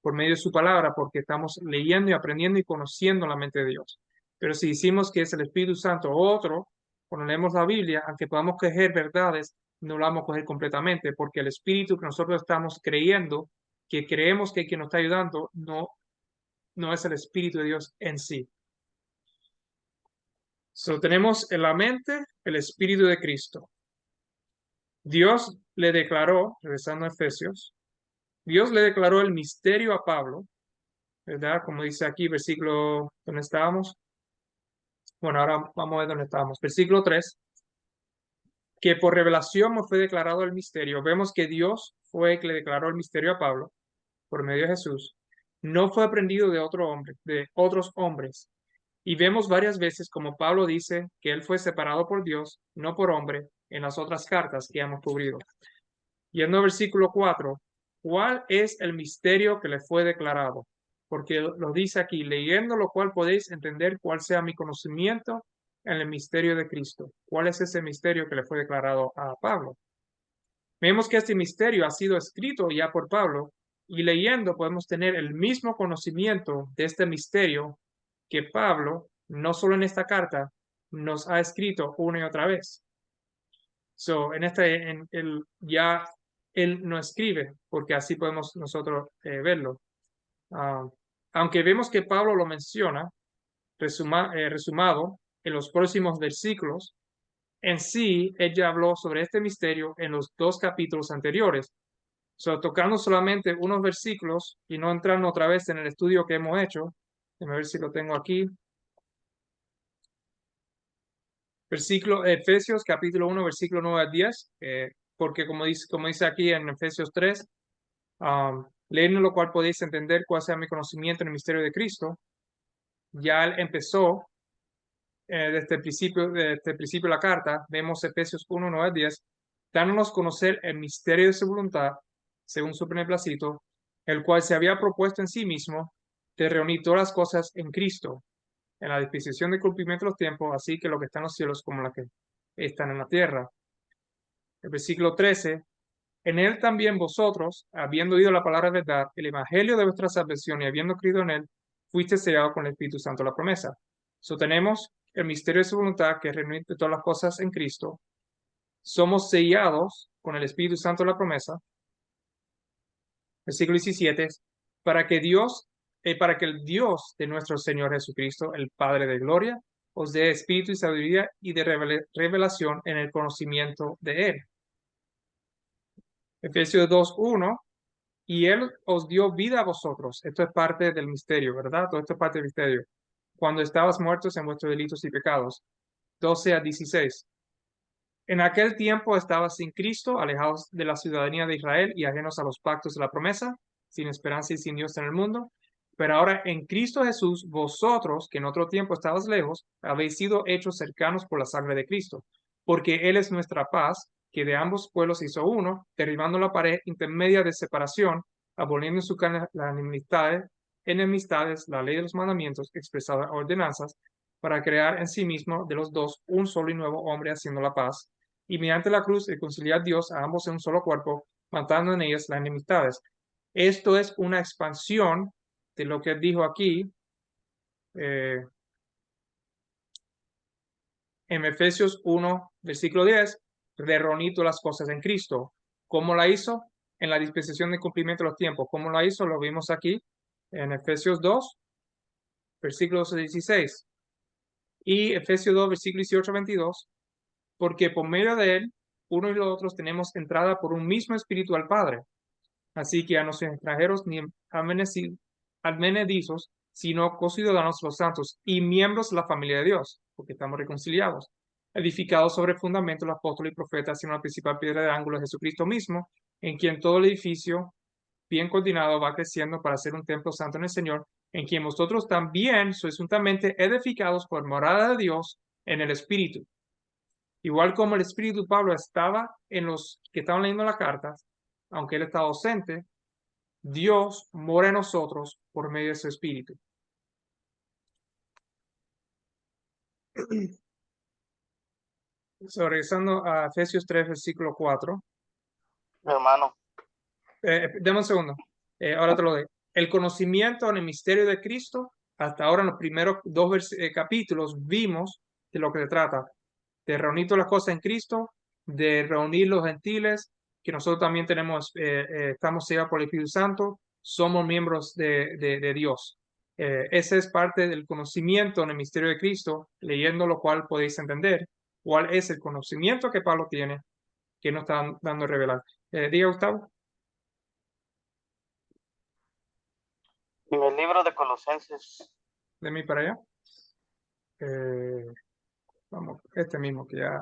[SPEAKER 1] por medio de su palabra, porque estamos leyendo y aprendiendo y conociendo la mente de Dios. Pero si decimos que es el Espíritu Santo o otro, cuando leemos la Biblia, aunque podamos coger verdades, no la vamos a coger completamente, porque el Espíritu que nosotros estamos creyendo, que creemos que quien nos está ayudando, no es el Espíritu de Dios en sí. So, tenemos en la mente el Espíritu de Cristo. Dios le declaró, regresando a Efesios, Dios le declaró el misterio a Pablo, ¿verdad? Como dice aquí, versículo donde estábamos. Bueno, ahora vamos a ver dónde estábamos. Versículo 3, que por revelación nos fue declarado el misterio. Vemos que Dios fue el que le declaró el misterio a Pablo por medio de Jesús. No fue aprendido de otro hombre, de otros hombres. Y vemos varias veces como Pablo dice que él fue separado por Dios, no por hombre, en las otras cartas que hemos cubrido. Yendo al versículo 4, ¿cuál es el misterio que le fue declarado? Porque lo dice aquí, leyendo lo cual podéis entender cuál sea mi conocimiento en el misterio de Cristo. ¿Cuál es ese misterio que le fue declarado a Pablo? Vemos que este misterio ha sido escrito ya por Pablo y leyendo podemos tener el mismo conocimiento de este misterio que Pablo, no solo en esta carta, nos ha escrito una y otra vez. So, ya él no escribe, porque así podemos nosotros verlo. Ah, aunque vemos que Pablo lo menciona, resumado en los próximos versículos, en sí, ella habló sobre este misterio en los 2 capítulos anteriores. So, tocando solamente unos versículos y no entrando otra vez en el estudio que hemos hecho. Déjame ver si lo tengo aquí. Efesios capítulo 1, versículo 9 al 10, porque como dice aquí en Efesios 3, leyendo lo cual podéis entender cuál sea mi conocimiento en el misterio de Cristo. Ya él empezó desde el principio de la carta, vemos Efesios 1, 9 al 10, dándonos a conocer el misterio de su voluntad, según su beneplácito, el cual se había propuesto en sí mismo de reunir todas las cosas en Cristo, en la disposición de cumplimiento de los tiempos, así que lo que está en los cielos como lo que están en la tierra. El versículo 13, en él también vosotros, habiendo oído la palabra de verdad, el evangelio de vuestra salvación y habiendo creído en él, fuiste sellados con el Espíritu Santo la promesa. Tenemos el misterio de su voluntad, que es reunir todas las cosas en Cristo. Somos sellados con el Espíritu Santo de la promesa. Versículo 17, para que el Dios de nuestro Señor Jesucristo, el Padre de gloria, os dé espíritu y sabiduría y de revelación en el conocimiento de Él. Efesios 2:1, y Él os dio vida a vosotros. Esto es parte del misterio, ¿verdad? Todo esto es parte del misterio. Cuando estabas muertos en vuestros delitos y pecados. 12-16. En aquel tiempo estabas sin Cristo, alejados de la ciudadanía de Israel y ajenos a los pactos de la promesa, sin esperanza y sin Dios en el mundo. Pero ahora en Cristo Jesús, vosotros, que en otro tiempo estabas lejos, habéis sido hechos cercanos por la sangre de Cristo, porque Él es nuestra paz, que de ambos pueblos hizo uno, derribando la pared intermedia de separación, aboliendo en su carne las enemistades, la ley de los mandamientos, expresadas ordenanzas, para crear en sí mismo de los dos un solo y nuevo hombre haciendo la paz, y mediante la cruz reconciliar a Dios a ambos en un solo cuerpo, matando en ellas las enemistades. Esto es una expansión de lo que dijo aquí en Efesios 1, versículo 10, de reunir todas las cosas en Cristo. ¿Cómo la hizo? En la dispensación de cumplimiento de los tiempos. ¿Cómo la hizo? Lo vimos aquí en Efesios 2, versículo 16. Y Efesios 2, versículo 18-22, porque por medio de él, uno y los otros tenemos entrada por un mismo espíritu al Padre. Así que a no ser extranjeros ni advenedizos, sino co-ciudadanos los santos y miembros de la familia de Dios, porque estamos reconciliados, edificados sobre el fundamento del apóstol y profeta, sino la principal piedra de ángulo de Jesucristo mismo, en quien todo el edificio bien coordinado va creciendo para ser un templo santo en el Señor, en quien vosotros también sois juntamente edificados por morada de Dios en el Espíritu. Igual como el Espíritu Pablo estaba en los que estaban leyendo la carta, aunque él estaba ausente, Dios mora en nosotros por medio de su Espíritu. So, regresando a Efesios 3, versículo 4.
[SPEAKER 2] Mi hermano,
[SPEAKER 1] Dame un segundo. Ahora te lo doy. El conocimiento en el misterio de Cristo, hasta ahora en los primeros dos capítulos, vimos de lo que se trata. De reunir todas las cosas en Cristo, de reunir los gentiles, que nosotros también tenemos, estamos sellados por el Espíritu Santo, somos miembros de Dios. Ese es parte del conocimiento en el misterio de Cristo, leyendo lo cual podéis entender cuál es el conocimiento que Pablo tiene, que nos está dando a revelar. Diga, Gustavo,
[SPEAKER 2] en el libro de Colosenses,
[SPEAKER 1] de mí para allá. Vamos, este mismo que ya.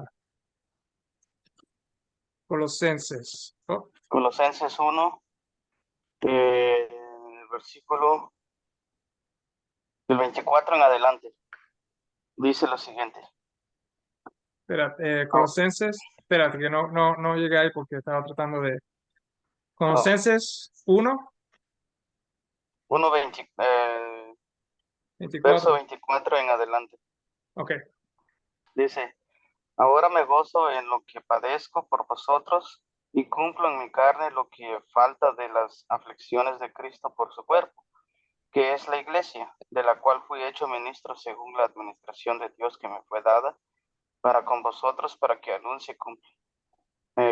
[SPEAKER 1] Colosenses. Oh,
[SPEAKER 2] Colosenses 1, el versículo del 24 en adelante, dice lo siguiente.
[SPEAKER 1] espérate, Colosenses, espérate, que no llegué ahí porque estaba tratando de.
[SPEAKER 2] Oh,
[SPEAKER 1] Colosenses 1,
[SPEAKER 2] 1, verso
[SPEAKER 1] 24.
[SPEAKER 2] 24 en adelante.
[SPEAKER 1] Ok.
[SPEAKER 2] Dice, ahora me gozo en lo que padezco por vosotros y cumplo en mi carne lo que falta de las aflicciones de Cristo por su cuerpo, que es la iglesia, de la cual fui hecho ministro según la administración de Dios que me fue dada, para con vosotros, para que anuncie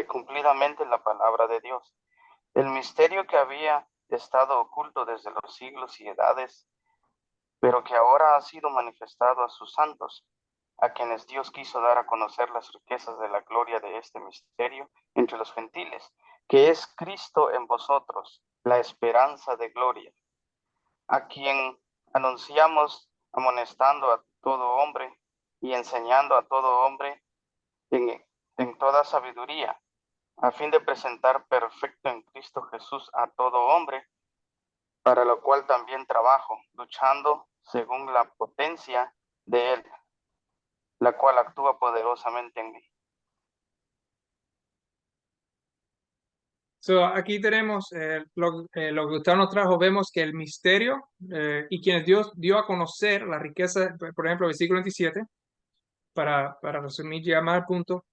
[SPEAKER 2] cumplidamente la palabra de Dios, el misterio que había estado oculto desde los siglos y edades, pero que ahora ha sido manifestado a sus santos, a quienes Dios quiso dar a conocer las riquezas de la gloria de este misterio entre los gentiles, que es Cristo en vosotros, la esperanza de gloria, a quien anunciamos amonestando a todo hombre y enseñando a todo hombre en toda sabiduría, a fin de presentar perfecto en Cristo Jesús a todo hombre, para lo cual también trabajo, luchando según la potencia de Él, la cual actúa poderosamente en mí.
[SPEAKER 1] So, aquí tenemos lo que Gustavo nos trajo. Vemos que el misterio y quienes Dios dio a conocer la riqueza, por ejemplo, versículo 27, para resumir, llegar más al punto,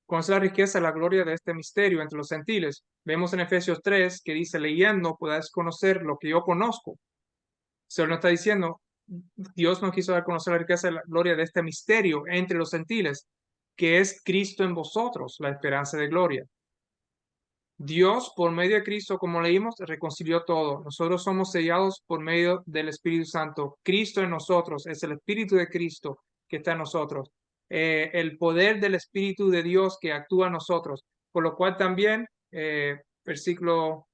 [SPEAKER 1] conocer la riqueza y la gloria de este misterio entre los gentiles. Vemos en Efesios 3 que dice, leyendo, podés conocer lo que yo conozco. Se nos está diciendo, Dios nos quiso dar a conocer la riqueza y la gloria de este misterio entre los gentiles. que es Cristo en vosotros, la esperanza de gloria. Dios, por medio de Cristo, como leímos, reconcilió todo. Nosotros somos sellados por medio del Espíritu Santo. Cristo en nosotros, es el Espíritu de Cristo que está en nosotros. El poder del Espíritu de Dios que actúa en nosotros. Por lo cual también, versículo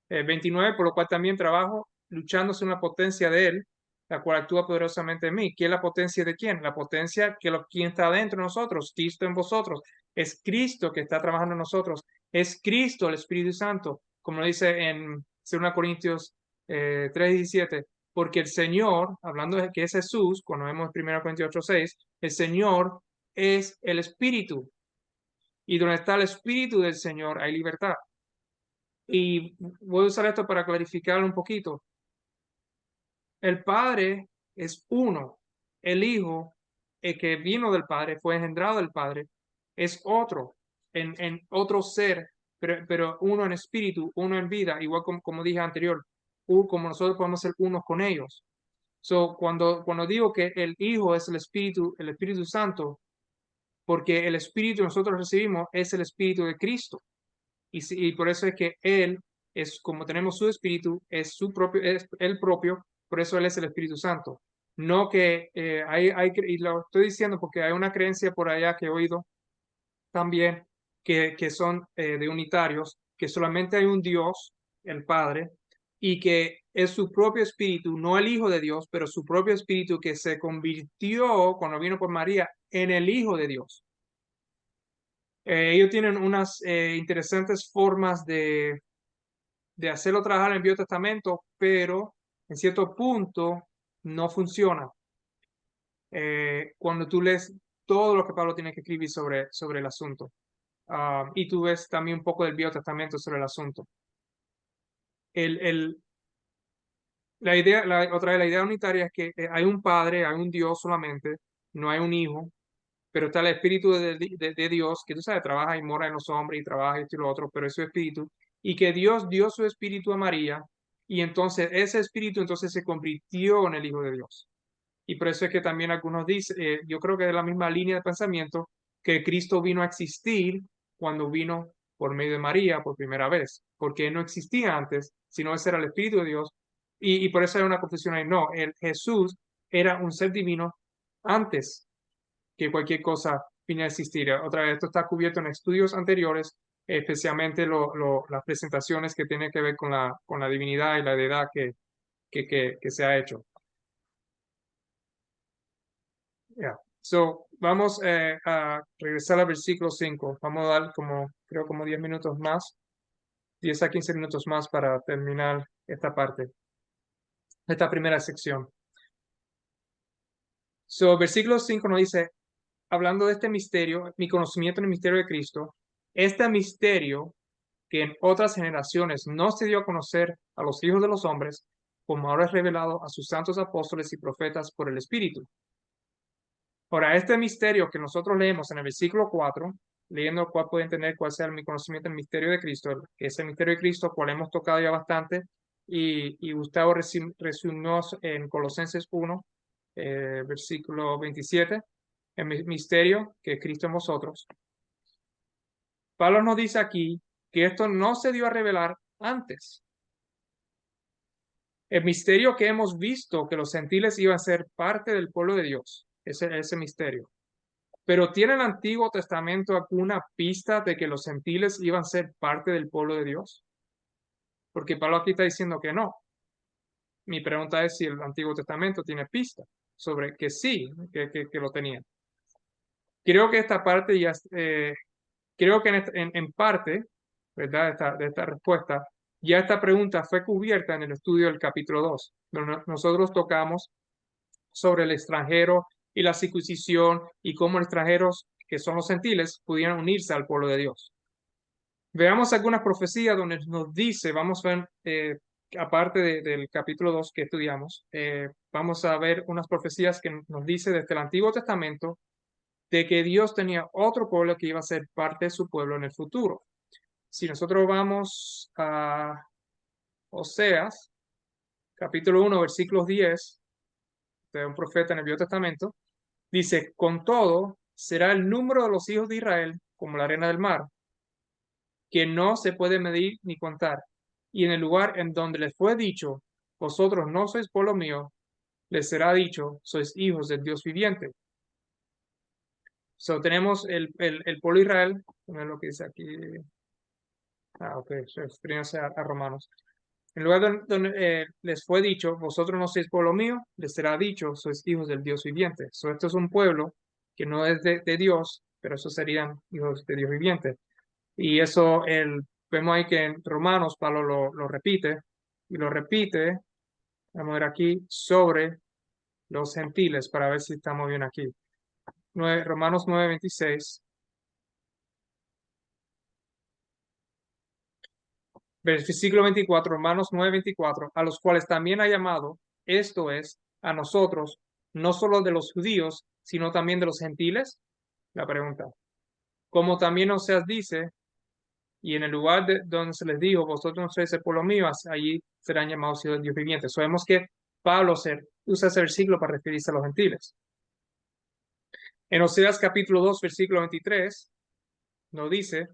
[SPEAKER 1] 29, por lo cual también trabajo luchando en la potencia de Él, la cual actúa poderosamente en mí. ¿Qué es la potencia de quién? La potencia ¿quién está dentro de nosotros? Cristo en vosotros. Es Cristo que está trabajando en nosotros. Es Cristo el Espíritu Santo, como lo dice en 2 Corintios 3:17. Porque el Señor, hablando de que es Jesús, cuando vemos en 1 Corintios 8:6, el Señor es el Espíritu. Y donde está el Espíritu del Señor hay libertad. Y voy a usar esto para clarificar un poquito. El Padre es uno. El Hijo, el que vino del Padre, fue engendrado del Padre, es otro, en otro ser, pero uno en espíritu, uno en vida, igual como dije anterior, como nosotros podemos ser unos con ellos. So, cuando digo que el Hijo es el Espíritu Santo, porque el Espíritu que nosotros recibimos es el Espíritu de Cristo. Y por eso es que Él es, como tenemos su Espíritu, es su propio, es el propio, por eso Él es el Espíritu Santo. No que y lo estoy diciendo porque hay una creencia por allá que he oído también que son de unitarios, que solamente hay un Dios, el Padre, y que es su propio Espíritu, no el Hijo de Dios, pero su propio Espíritu que se convirtió cuando vino por María en el Hijo de Dios. Ellos tienen unas interesantes formas de hacerlo trabajar en el Viejo Testamento, pero en cierto punto no funciona. Cuando tú lees todo lo que Pablo tiene que escribir sobre el asunto. Y tú ves también un poco del Viejo Testamento sobre el asunto. El, el, la idea unitaria es que hay un Padre, hay un Dios solamente, no hay un Hijo, pero está el Espíritu de Dios, que tú sabes, trabaja y mora en los hombres y trabaja esto y lo otro, pero es su Espíritu, y que Dios dio su Espíritu a María, y entonces ese Espíritu entonces se convirtió en el Hijo de Dios. Y por eso es que también algunos dicen, yo creo que de la misma línea de pensamiento, que Cristo vino a existir cuando vino por medio de María por primera vez, porque él no existía antes, sino ese era el Espíritu de Dios, y por eso hay una confusión ahí. No, Jesús era un ser divino antes que cualquier cosa viniera a existir. Otra vez, esto está cubierto en estudios anteriores, especialmente las presentaciones que tienen que ver con la divinidad y la deidad que se ha hecho. Yeah. So, vamos a regresar al versículo 5. Vamos a dar creo como 10 minutos más, 10 a 15 minutos más para terminar esta parte, esta primera sección. So, versículo 5 nos dice, hablando de este misterio, mi conocimiento en el misterio de Cristo, este misterio que en otras generaciones no se dio a conocer a los hijos de los hombres, como ahora es revelado a sus santos apóstoles y profetas por el Espíritu. Ahora, este misterio que nosotros leemos en el versículo 4, leyendo el cual pueden entender cuál sea mi conocimiento del misterio de Cristo, ese misterio de Cristo, cual hemos tocado ya bastante, y Gustavo resumió en Colosenses 1, versículo 27, el misterio que es Cristo en vosotros. Pablo nos dice aquí que esto no se dio a revelar antes. El misterio que hemos visto, que los gentiles iban a ser parte del pueblo de Dios, ese misterio. Pero ¿tiene el Antiguo Testamento alguna pista de que los gentiles iban a ser parte del pueblo de Dios? Porque Pablo aquí está diciendo que no. Mi pregunta es si el Antiguo Testamento tiene pista sobre que sí, que lo tenía. Creo que esta parte ya, creo que en parte, ¿verdad? De esta respuesta, ya esta pregunta fue cubierta en el estudio del capítulo 2, donde nosotros tocamos sobre el extranjero y la circuncisión y cómo los extranjeros, que son los gentiles, pudieran unirse al pueblo de Dios. Veamos algunas profecías donde nos dice, vamos a ver, aparte del capítulo 2 que estudiamos, vamos a ver unas profecías que nos dice desde el Antiguo Testamento de que Dios tenía otro pueblo que iba a ser parte de su pueblo en el futuro. Si nosotros vamos a Oseas, capítulo 1, versículos 10, de un profeta en el Viejo Testamento, dice, con todo, será el número de los hijos de Israel como la arena del mar, que no se puede medir ni contar. Y en el lugar en donde les fue dicho, vosotros no sois pueblo mío, les será dicho, sois hijos del Dios viviente. So, tenemos el pueblo de Israel, es lo que dice aquí. Ok, refiriéndose a Romanos. En lugar donde les fue dicho, vosotros no sois pueblo mío, les será dicho, sois hijos del Dios viviente. So, esto es un pueblo que no es de Dios, pero esos serían hijos de Dios viviente. Y eso vemos ahí que en Romanos Pablo lo repite, y lo repite, vamos a ver aquí, sobre los gentiles, para ver si estamos bien aquí. Romanos 9:26. Versículo 24, Romanos 9:24, a los cuales también ha llamado, esto es, a nosotros, no solo de los judíos, sino también de los gentiles. La pregunta, como también Oseas dice, y en el lugar donde se les dijo, vosotros no sois el pueblo mío, allí serán llamados hijos del Dios viviente. Sabemos que Pablo usa ese versículo para referirse a los gentiles. En Oseas capítulo 2, versículo 23, nos dice,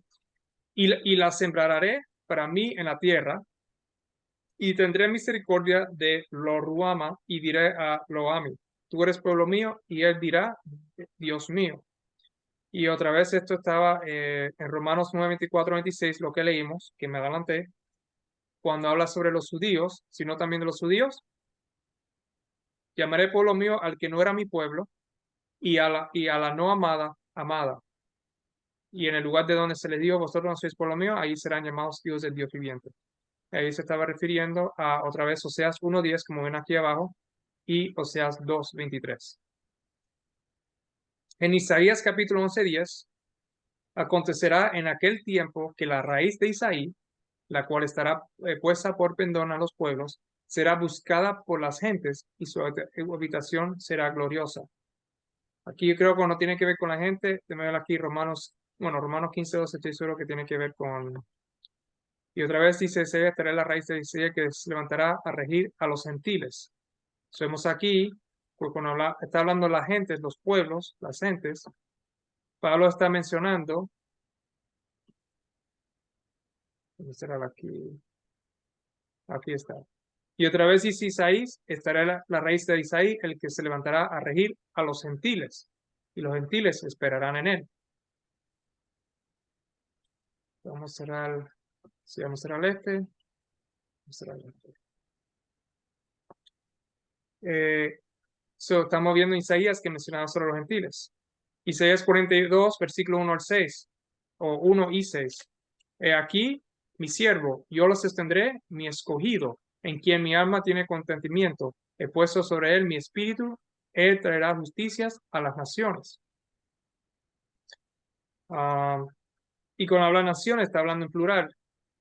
[SPEAKER 1] y la sembraré para mí en la tierra, y tendré misericordia de lo Ruama y diré a Loami, tú eres pueblo mío, y él dirá, Dios mío. Y otra vez esto estaba en Romanos 9, 24, 26, lo que leímos, que me adelanté, cuando habla sobre los judíos, sino también de los judíos, llamaré pueblo mío al que no era mi pueblo, y a la no amada, amada. Y en el lugar de donde se les dijo, vosotros no sois pueblo mío, ahí serán llamados hijos del Dios viviente. Ahí se estaba refiriendo a otra vez Oseas 1:10, como ven aquí abajo, y Oseas 2:23. En Isaías capítulo 11:10, acontecerá en aquel tiempo que la raíz de Isaí, la cual estará puesta por pendón a los pueblos, será buscada por las gentes y su habitación será gloriosa. Aquí yo creo que no tiene que ver con la gente, de ver aquí Romanos 15:12, estoy seguro que tiene que ver con... Y otra vez dice, se estará la raíz de Isaí que se levantará a regir a los gentiles. Vemos aquí, pues cuando está hablando la gente, los pueblos, las gentes, Pablo está mencionando, ¿dónde será aquí? Aquí está. Y otra vez dice Isaí, estará la raíz de Isaí, el que se levantará a regir a los gentiles, y los gentiles esperarán en él. Vamos a cerrar, si vamos a cerrar este, vamos a cerrar este. Estamos viendo Isaías que mencionaba sobre los gentiles. Isaías 42, versículo 1 al 6, o 1 y 6. Aquí, mi siervo, yo lo sostendré, mi escogido, en quien mi alma tiene contentimiento. He puesto sobre él mi espíritu, él traerá justicias a las naciones. Y cuando habla naciones, está hablando en plural.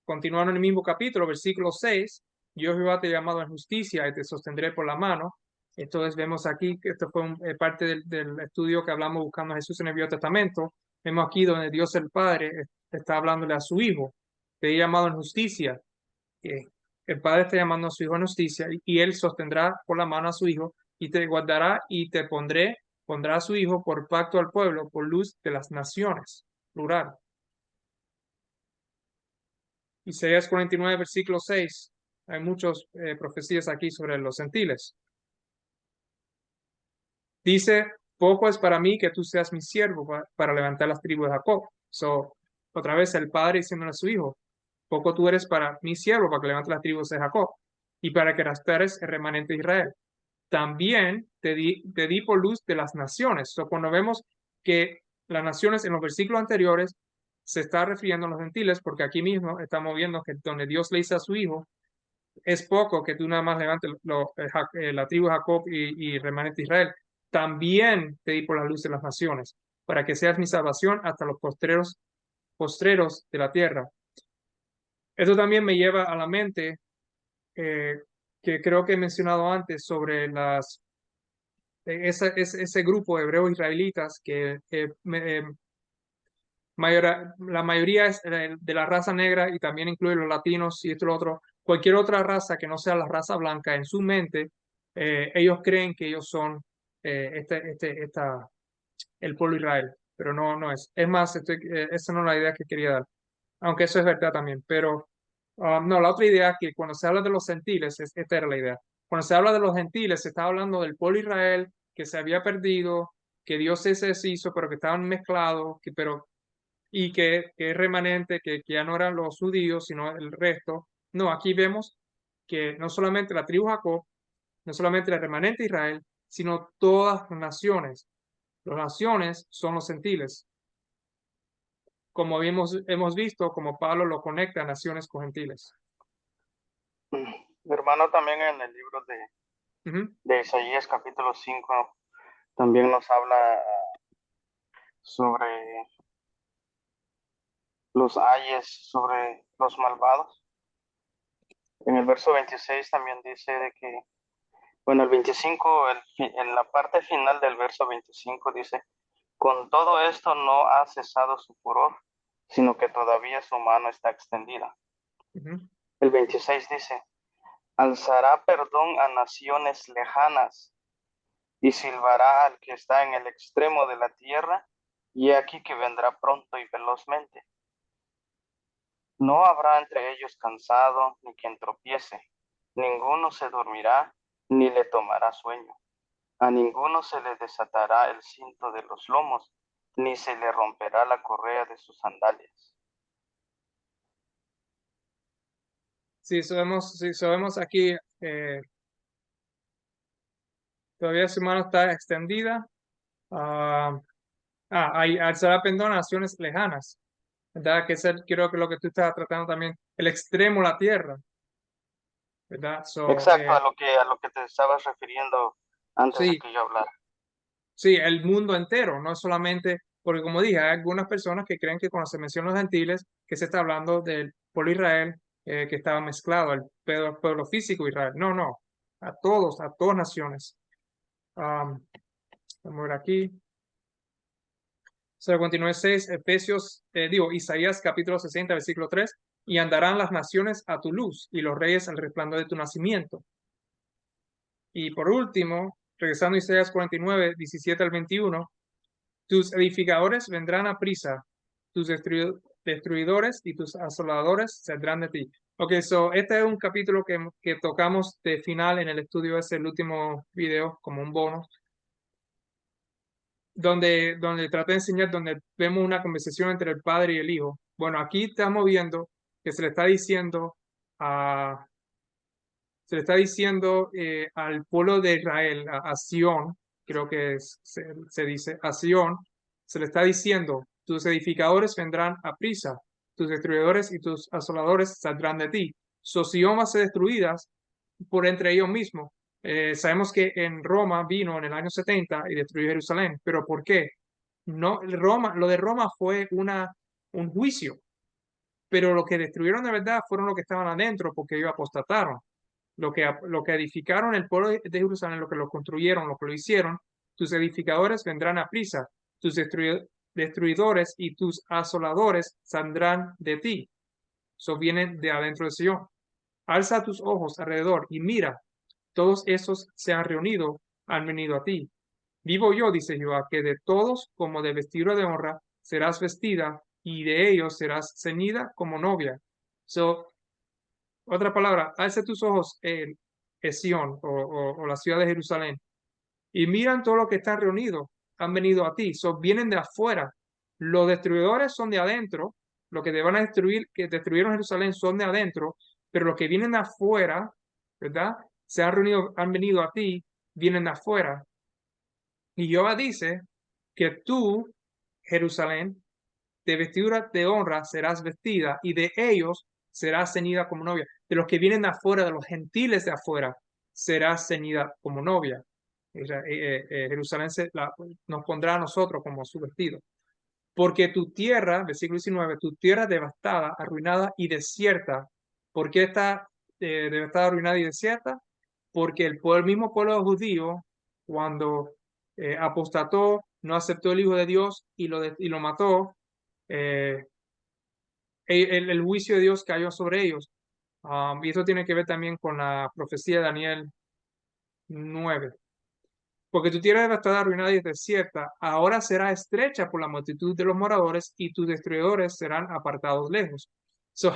[SPEAKER 1] Continuando en el mismo capítulo, versículo 6, yo Jehová te he llamado en justicia y te sostendré por la mano. Entonces vemos aquí que esto fue parte del estudio que hablamos buscando a Jesús en el Viejo Testamento. Vemos aquí donde Dios el Padre está hablándole a su Hijo. Te he llamado en justicia. Que el Padre está llamando a su Hijo en justicia y Él sostendrá por la mano a su Hijo y te guardará y pondrá a su Hijo por pacto al pueblo, por luz de las naciones. Plural. Isaías 49, versículo 6. Hay muchas profecías aquí sobre los gentiles. Dice, poco es para mí que tú seas mi siervo para levantar las tribus de Jacob. Otra vez el padre diciéndole a su hijo, poco tú eres para mi siervo para que levante las tribus de Jacob y para que rastrees el remanente de Israel. También te di por luz de las naciones. Cuando vemos que las naciones en los versículos anteriores se está refiriendo a los gentiles, porque aquí mismo estamos viendo que donde Dios le dice a su hijo, es poco que tú nada más levantes la tribu de Jacob y remanente de Israel. También te di por la luz de las naciones, para que seas mi salvación hasta los postreros de la tierra. Esto también me lleva a la mente que creo que he mencionado antes sobre ese grupo de hebreos israelitas que la mayoría es de la raza negra y también incluye los latinos y esto y lo otro. Cualquier otra raza que no sea la raza blanca, en su mente, ellos creen que ellos son esta el pueblo de Israel, pero no es. Es más, esa no es la idea que quería dar, aunque eso es verdad también, pero no, la otra idea que cuando se habla de los gentiles, esta era la idea. Cuando se habla de los gentiles, se está hablando del pueblo de Israel que se había perdido, que Dios se deshizo, pero que estaban mezclados, y que es remanente, que ya no eran los judíos, sino el resto. No, aquí vemos que no solamente la tribu Jacob, no solamente el remanente de Israel, sino todas las naciones. Las naciones son los gentiles. Como hemos visto, como Pablo lo conecta a naciones con gentiles.
[SPEAKER 2] Mi hermano también en el libro
[SPEAKER 1] Ujú.
[SPEAKER 2] de Isaías capítulo 5 también nos habla sobre los ayes, sobre los malvados. En el verso 26 también dice de que, bueno, el 25, en la parte final del verso 25 dice, con todo esto no ha cesado su furor, sino que todavía su mano está extendida.
[SPEAKER 1] Ujú.
[SPEAKER 2] El 26 dice, alzará perdón a naciones lejanas y silbará al que está en el extremo de la tierra, y he aquí que vendrá pronto y velozmente. No habrá entre ellos cansado ni quien tropiece, ninguno se dormirá ni le tomará sueño. A ninguno se le desatará el cinto de los lomos, ni se le romperá la correa de sus sandalias.
[SPEAKER 1] Sí, sabemos aquí, todavía su mano está extendida. Ah, alzará perdón a naciones lejanas, ¿verdad? Que es creo que lo que tú estás tratando también, el extremo, la tierra, ¿verdad?
[SPEAKER 2] Exacto, a lo que te estabas refiriendo antes de
[SPEAKER 1] Sí,
[SPEAKER 2] que yo hablara.
[SPEAKER 1] sí, el mundo entero, no solamente, porque como dije, hay algunas personas que creen que cuando se mencionan los gentiles, que se está hablando del pueblo de Israel, que estaba mezclado, el pueblo físico de Israel. No, no, a todas naciones. Vamos a ver aquí. 0:6, Efesios, Isaías capítulo 60, versículo 3, y andarán las naciones a tu luz y los reyes al resplandor de tu nacimiento. Y por último, regresando a Isaías 49, 17 al 21, tus edificadores vendrán a prisa, tus destruidores y tus asoladores saldrán de ti. Ok, so este es un capítulo que tocamos de final en el estudio, es el último video como un bono, donde traté de enseñar, donde vemos una conversación entre el padre y el hijo. Bueno, aquí estamos viendo que a, se le está diciendo al pueblo de Israel, a Sión, creo que se dice, a Sión, se le está diciendo, tus edificadores vendrán a prisa, tus destruidores y tus asoladores saldrán de ti. So, Sión va a ser destruida por entre ellos mismos. Sabemos que en Roma vino en el año 70 y destruyó Jerusalén, pero ¿por qué? No, lo de Roma fue un juicio, pero lo que destruyeron de verdad fueron los que estaban adentro porque ellos apostataron. Lo que edificaron el pueblo de Jerusalén, lo que lo construyeron, lo que lo hicieron, tus edificadores vendrán a prisa, tus destruidores y tus asoladores saldrán de ti. Eso viene de adentro de Sion. Alza tus ojos alrededor y mira, todos esos se han reunido, han venido a ti. Vivo yo, dice Jehová, que de todos como de vestidura de honra serás vestida y de ellos serás ceñida como novia. So, otra palabra, alza tus ojos en Sión o la ciudad de Jerusalén y miran todo lo que están reunidos, han venido a ti, vienen de afuera. Los destruidores son de adentro, los que te van a destruir, que destruyeron Jerusalén son de adentro, pero los que vienen de afuera, ¿verdad? Se han reunido, han venido a ti, vienen de afuera. Y Jehová dice que tú, Jerusalén, de vestidura de honra serás vestida y de ellos serás ceñida como novia. De los que vienen de afuera, de los gentiles de afuera, serás ceñida como novia. Jerusalén nos pondrá a nosotros como su vestido. Porque tu tierra, versículo 19, tu tierra devastada, arruinada y desierta. ¿Por qué está devastada, arruinada y desierta? Porque el mismo pueblo judío, cuando apostató, no aceptó el Hijo de Dios y lo mató, eh, el juicio de Dios cayó sobre ellos. Y eso tiene que ver también con la profecía de Daniel 9. porque tu tierra devastada, arruinada y desierta, ahora será estrecha por la multitud de los moradores y tus destruidores serán apartados lejos. So,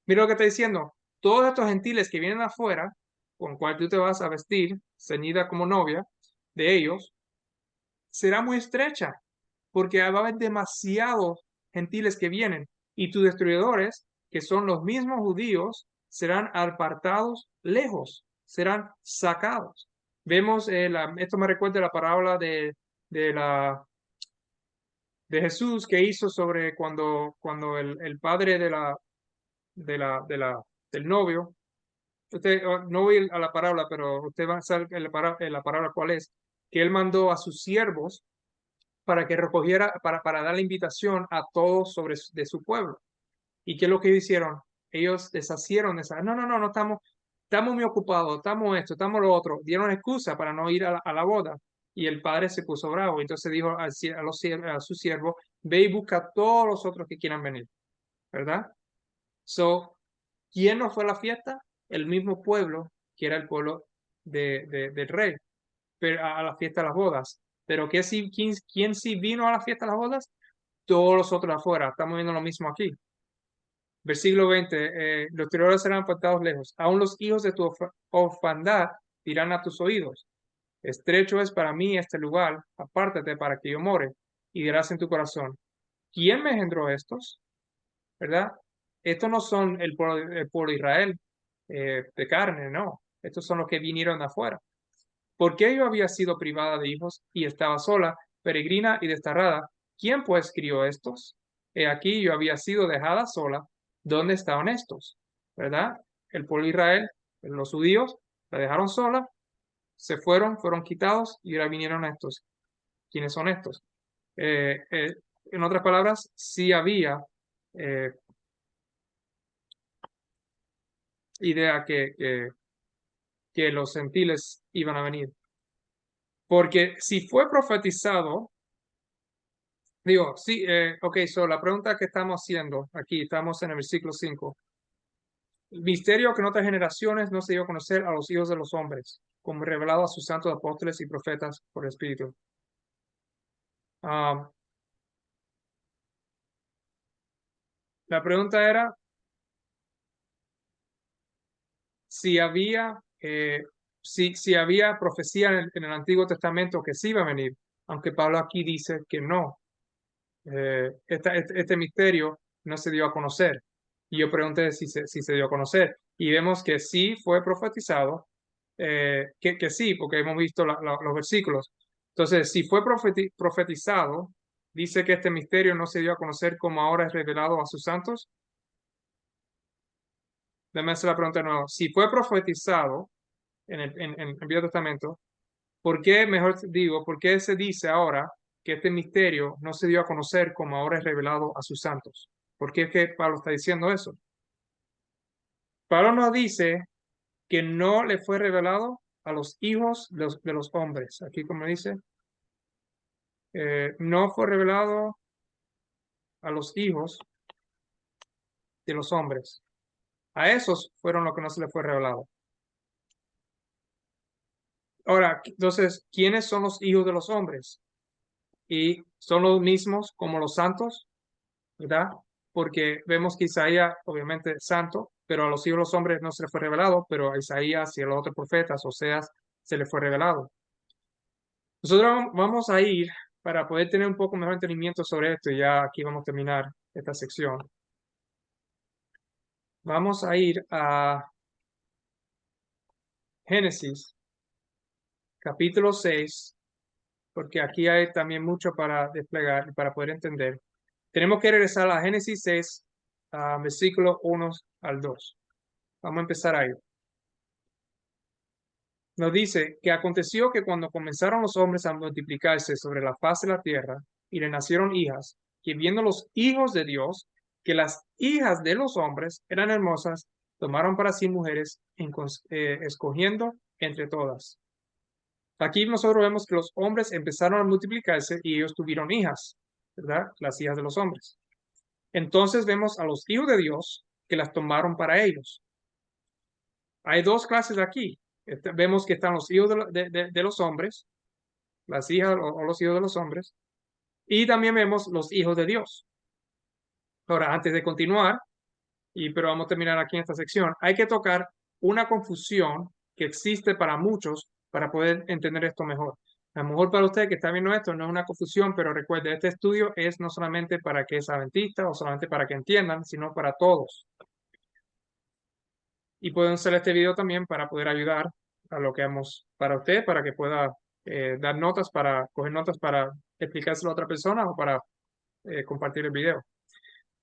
[SPEAKER 1] mira lo que está diciendo. Todos estos gentiles que vienen afuera, con cual tú te vas a vestir, ceñida como novia de ellos, será muy estrecha, porque va a haber demasiados gentiles que vienen y tus destruidores, que son los mismos judíos, serán apartados lejos, serán sacados. Vemos, esto me recuerda la parábola de, la, de Jesús que hizo sobre cuando el padre del novio, usted, no voy a la parábola, pero usted va a saber en la parábola cuál es, que él mandó a sus siervos para que recogiera, para dar la invitación a todos de su pueblo. ¿Y qué es lo que hicieron? Ellos deshacieron esa, no, estamos muy ocupados, estamos esto, estamos lo otro. Dieron excusa para no ir a la boda. Y el padre se puso bravo. Entonces dijo a su siervo, ve y busca a todos los otros que quieran venir. ¿Verdad? So, ¿quién no fue a la fiesta? El mismo pueblo, que era el pueblo del rey, pero a la fiesta de las bodas. Pero ¿quién sí vino a la fiesta de las bodas? Todos los otros afuera. Estamos viendo lo mismo aquí. Versículo 20, los traidores serán apartados lejos. Aún los hijos de tu orfandad dirán a tus oídos, estrecho es para mí este lugar, apártate para que yo more. Y dirás en tu corazón, ¿quién me engendró estos? ¿Verdad? Estos no son el pueblo de Israel de carne, no. Estos son los que vinieron de afuera. Porque yo había sido privada de hijos y estaba sola, peregrina y desterrada. ¿Quién pues crió estos? He aquí yo había sido dejada sola. ¿Dónde estaban estos? ¿Verdad? El pueblo de Israel, los judíos, la dejaron sola, fueron quitados y ahora vinieron estos. ¿Quiénes son estos? En otras palabras, sí había eh, idea que los gentiles iban a venir. Porque si fue profetizado, digo, sí, ok, la pregunta que estamos haciendo aquí, estamos en el versículo 5. El misterio que en otras generaciones no se dio a conocer a los hijos de los hombres, como revelado a sus santos apóstoles y profetas por el Espíritu. Ah, la pregunta era si había, si había profecía en el Antiguo Testamento que sí iba a venir, aunque Pablo aquí dice que no. Este misterio no se dio a conocer. Y yo pregunté si se dio a conocer. Y vemos que sí fue profetizado, que sí, porque hemos visto los versículos. Entonces, si fue profetizado, dice que este misterio no se dio a conocer como ahora es revelado a sus santos. Déjame hacer la pregunta de nuevo. Si fue profetizado en el Viejo Testamento, ¿por qué, mejor digo, por qué se dice ahora que este misterio no se dio a conocer como ahora es revelado a sus santos? ¿Por qué es que Pablo está diciendo eso? Pablo nos dice que no le fue revelado a los hijos de los hombres. Aquí como dice, no fue revelado a los hijos de los hombres. A esos fueron los que no se les fue revelado. Ahora, entonces, ¿quiénes son los hijos de los hombres? Y son los mismos como los santos, ¿verdad? Porque vemos que Isaías, obviamente, es santo, pero a los hijos de los hombres no se le fue revelado, pero a Isaías y a los otros profetas, Oseas, se le fue revelado. Nosotros vamos a ir, para poder tener un poco mejor entendimiento sobre esto, y ya aquí vamos a terminar esta sección. Vamos a ir a Génesis, capítulo 6, porque aquí hay también mucho para desplegar y para poder entender. Tenemos que regresar a Génesis 6, versículos 1 al 2. Vamos a empezar ahí. Nos dice que aconteció que cuando comenzaron los hombres a multiplicarse sobre la faz de la tierra y le nacieron hijas, que viendo los hijos de Dios, que las hijas de los hombres eran hermosas, tomaron para sí mujeres, escogiendo entre todas. Aquí nosotros vemos que los hombres empezaron a multiplicarse y ellos tuvieron hijas, ¿verdad? Las hijas de los hombres. Entonces vemos a los hijos de Dios que las tomaron para ellos. Hay dos clases aquí. Vemos que están los hijos de los hombres las hijas o los hijos de los hombres, y también vemos los hijos de Dios. Ahora, antes de continuar, pero vamos a terminar aquí en esta sección, hay que tocar una confusión que existe para muchos para poder entender esto mejor. A lo mejor para usted que está viendo esto no es una confusión, pero recuerde, este estudio es no solamente para que es adventista o solamente para que entiendan, sino para todos. Y pueden usar este video también para poder ayudar a lo que hemos para usted, para que pueda dar notas, para coger notas para explicárselo a otra persona o para compartir el video.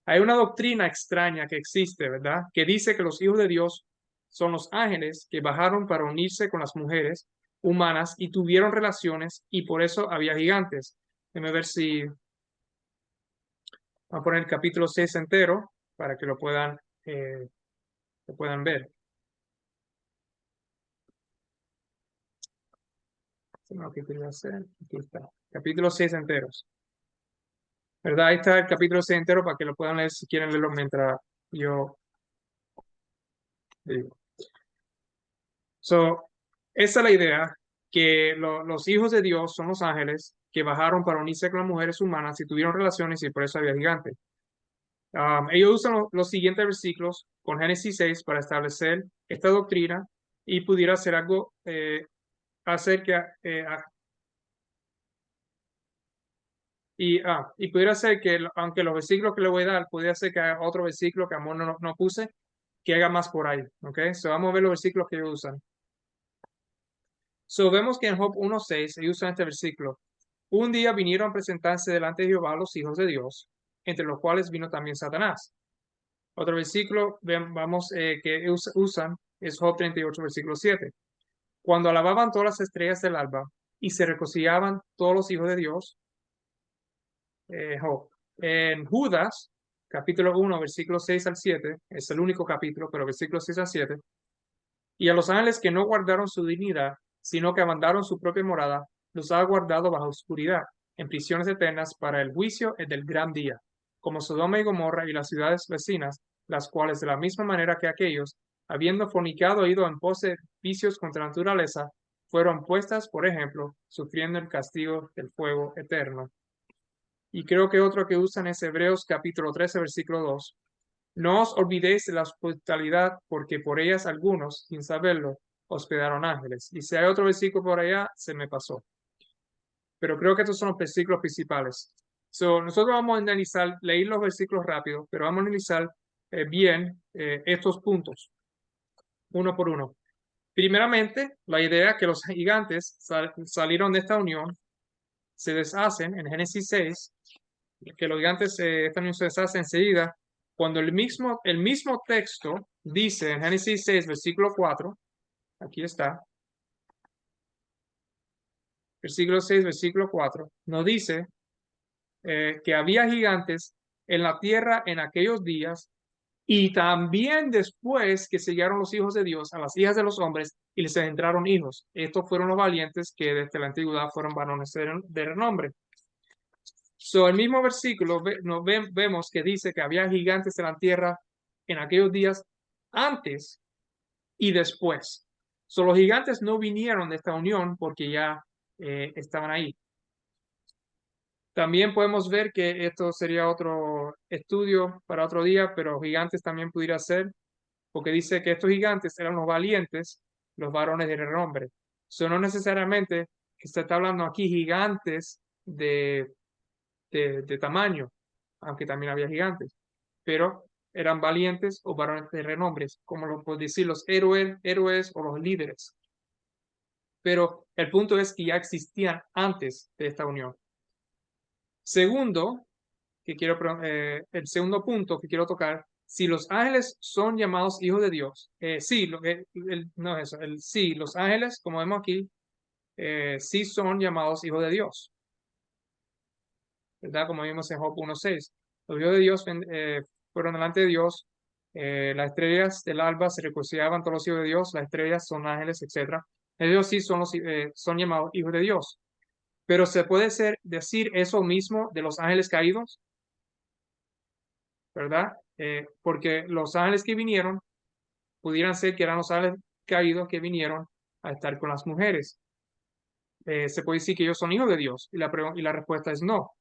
[SPEAKER 1] Hay una doctrina extraña que existe, ¿verdad? Que dice que los hijos de Dios son los ángeles que bajaron para unirse con las mujeres humanas y tuvieron relaciones y por eso había gigantes. Déjenme ver si vamos a poner el capítulo 6 entero para que lo puedan ver. No, ¿qué quería hacer? Aquí está. Capítulo 6 enteros. ¿Verdad? Ahí está el capítulo 6 entero para que lo puedan leer si quieren leerlo mientras yo digo. So, esa es la idea, que los hijos de Dios son los ángeles que bajaron para unirse con las mujeres humanas y tuvieron relaciones y por eso había gigantes. Ellos usan los siguientes versículos con Génesis 6 para establecer esta doctrina y pudiera hacer algo acerca y pudiera ser que, aunque los versículos que le voy a dar, pudiera ser que haya otro versículo que amor no puse, que haga más por ahí, ¿ok? So, vamos a ver los versículos que ellos usan. So, vemos que en Job 1:6 ellos usan este versículo. Un día vinieron a presentarse delante de Jehová los hijos de Dios, entre los cuales vino también Satanás. Otro versículo vamos que usan es Job 38, versículo 7. Cuando alababan todas las estrellas del alba y se regocijaban todos los hijos de Dios, Job. En Judas, capítulo 1, versículo 6 al 7, es el único capítulo, pero versículos 6 al 7. Y a los ángeles que no guardaron su dignidad, sino que abandonaron su propia morada, los ha guardado bajo oscuridad, en prisiones eternas para el juicio del gran día, como Sodoma y Gomorra y las ciudades vecinas, las cuales de la misma manera que aquellos, habiendo fornicado e ido en pos de vicios contra la naturaleza, fueron puestas, por ejemplo, sufriendo el castigo del fuego eterno. Y creo que otro que usan es Hebreos capítulo 13, versículo 2. No os olvidéis de la hospitalidad, porque por ellas algunos, sin saberlo, hospedaron ángeles. Y si hay otro versículo por allá, se me pasó. Pero creo que estos son los versículos principales. Nosotros vamos a analizar, leer los versículos rápido, pero vamos a analizar bien estos puntos, uno por uno. Primeramente, la idea que los gigantes salieron de esta unión, se deshacen en Génesis 6, que los gigantes esta unión se deshace enseguida, cuando el mismo texto dice en Génesis 6, versículo 4, aquí está, versículo 6, versículo 4, nos dice que había gigantes en la tierra en aquellos días y también después que sellaron los hijos de Dios a las hijas de los hombres y les engendraron hijos. Estos fueron los valientes que desde la antigüedad fueron varones de renombre. El mismo versículo vemos que dice que había gigantes en la tierra en aquellos días antes y después. Los gigantes no vinieron de esta unión porque ya estaban ahí. También podemos ver que esto sería otro estudio para otro día, pero gigantes también pudiera ser, porque dice que estos gigantes eran los valientes, los varones de renombre. No necesariamente que se está hablando aquí gigantes de tamaño, aunque también había gigantes, pero eran valientes o varones de renombre, como lo puedo decir los héroes o los líderes. Pero el punto es que ya existían antes de esta unión. Segundo, el segundo punto que quiero tocar, si los ángeles son llamados hijos de Dios, sí, no es eso, sí, los ángeles, como vemos aquí, sí son llamados hijos de Dios, ¿verdad? Como vimos en Job 1:6. Los hijos de Dios fueron delante de Dios, las estrellas del alba se regocijaban todos los hijos de Dios, las estrellas son ángeles, etc. Ellos sí son llamados hijos de Dios. Pero ¿se puede decir eso mismo de los ángeles caídos? ¿Verdad? Porque los ángeles que vinieron pudieran ser que eran los ángeles caídos que vinieron a estar con las mujeres. se puede decir que ellos son hijos de Dios? Y la respuesta es no.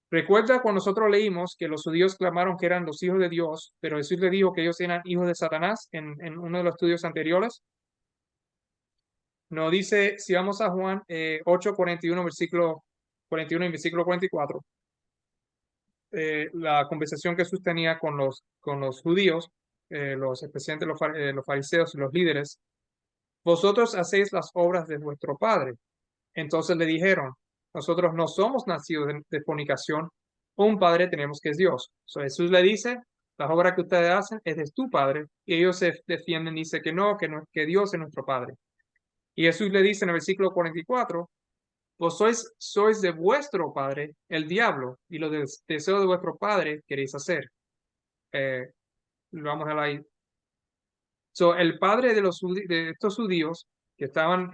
[SPEAKER 1] Recuerda cuando nosotros leímos que los judíos clamaron que eran los hijos de Dios, pero Jesús le dijo que ellos eran hijos de Satanás en uno de los estudios anteriores. Nos dice, si vamos a Juan 8:41, versículo 41 y versículo 44, la conversación que Jesús tenía con los judíos, especialmente los fariseos y los líderes. Vosotros hacéis las obras de vuestro padre. Entonces le dijeron, nosotros no somos nacidos de fornicación, un padre tenemos que es Dios. So, Jesús le dice, las obras que ustedes hacen es de tu padre, y ellos se defienden y dicen que que Dios es nuestro padre. Y Jesús le dice en el versículo 44, vos sois de vuestro padre, el diablo, y los deseos de vuestro padre queréis hacer. Vamos a la. So, el padre de estos judíos que estaban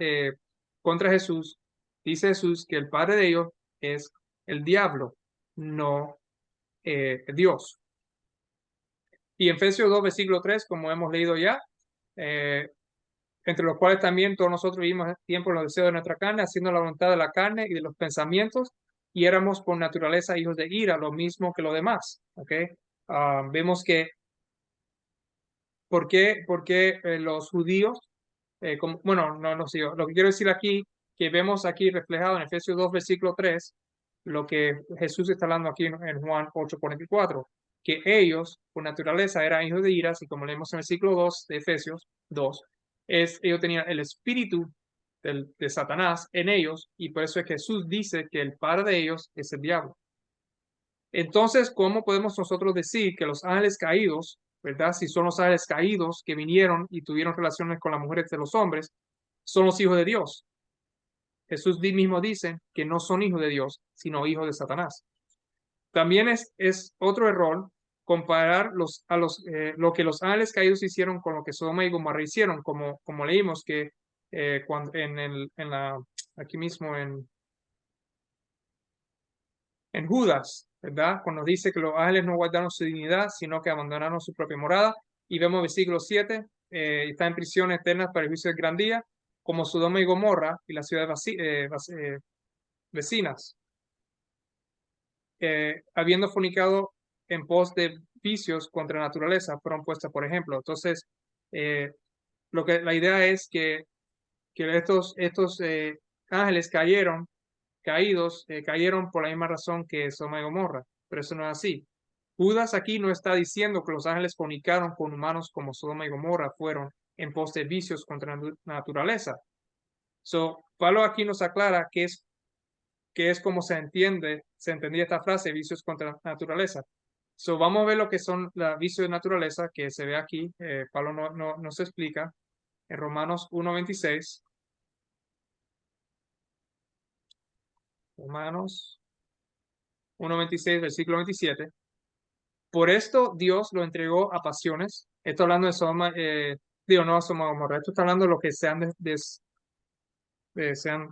[SPEAKER 1] contra Jesús, dice Jesús que el padre de ellos es el diablo, no Dios. Y en Efesios 2, versículo 3, como hemos leído ya, eh, entre los cuales también todos nosotros vivimos tiempo en los deseos de nuestra carne, haciendo la voluntad de la carne y de los pensamientos, y éramos por naturaleza hijos de ira, lo mismo que los demás. ¿Okay? Vemos que, por qué los judíos bueno, no sigo. Lo que quiero decir aquí, que vemos aquí reflejado en Efesios 2, versículo 3, lo que Jesús está hablando aquí en Juan 8:44, que ellos, por naturaleza, eran hijos de iras, y como leemos en el versículo 2 de Efesios 2, ellos tenían el espíritu de Satanás en ellos, y por eso es que Jesús dice que el padre de ellos es el diablo. Entonces, ¿cómo podemos nosotros decir que los ángeles caídos, ¿verdad? Si son los ángeles caídos que vinieron y tuvieron relaciones con las mujeres de los hombres, son los hijos de Dios? Jesús mismo dice que no son hijos de Dios, sino hijos de Satanás. También es otro error comparar lo que los ángeles caídos hicieron con lo que Sodoma y Gomorra hicieron, como leímos que cuando, aquí mismo en Judas, ¿verdad? Cuando dice que los ángeles no guardaron su dignidad, sino que abandonaron su propia morada. Y vemos versículo 7, está en prisión eterna para el juicio del gran día, como Sodoma y Gomorra y las ciudades vecinas, habiendo fornicado en pos de vicios contra la naturaleza, fueron puestas por ejemplo. Entonces, la idea es que estos ángeles cayeron por la misma razón que Sodoma y Gomorra, pero eso no es así. Judas aquí no está diciendo que los ángeles fornicaron con humanos como Sodoma y Gomorra fueron en pos de vicios contra la naturaleza. So, Pablo aquí nos aclara que es como se entendía esta frase, vicios contra la naturaleza. So, vamos a ver lo que son los vicios de naturaleza, que se ve aquí. Pablo no se explica en Romanos 1:26. Romanos 1:26, versículo 27. Por esto Dios lo entregó a pasiones. Esto hablando de Sodoma, no Sodoma y Gomorra. Esto está hablando de los que se han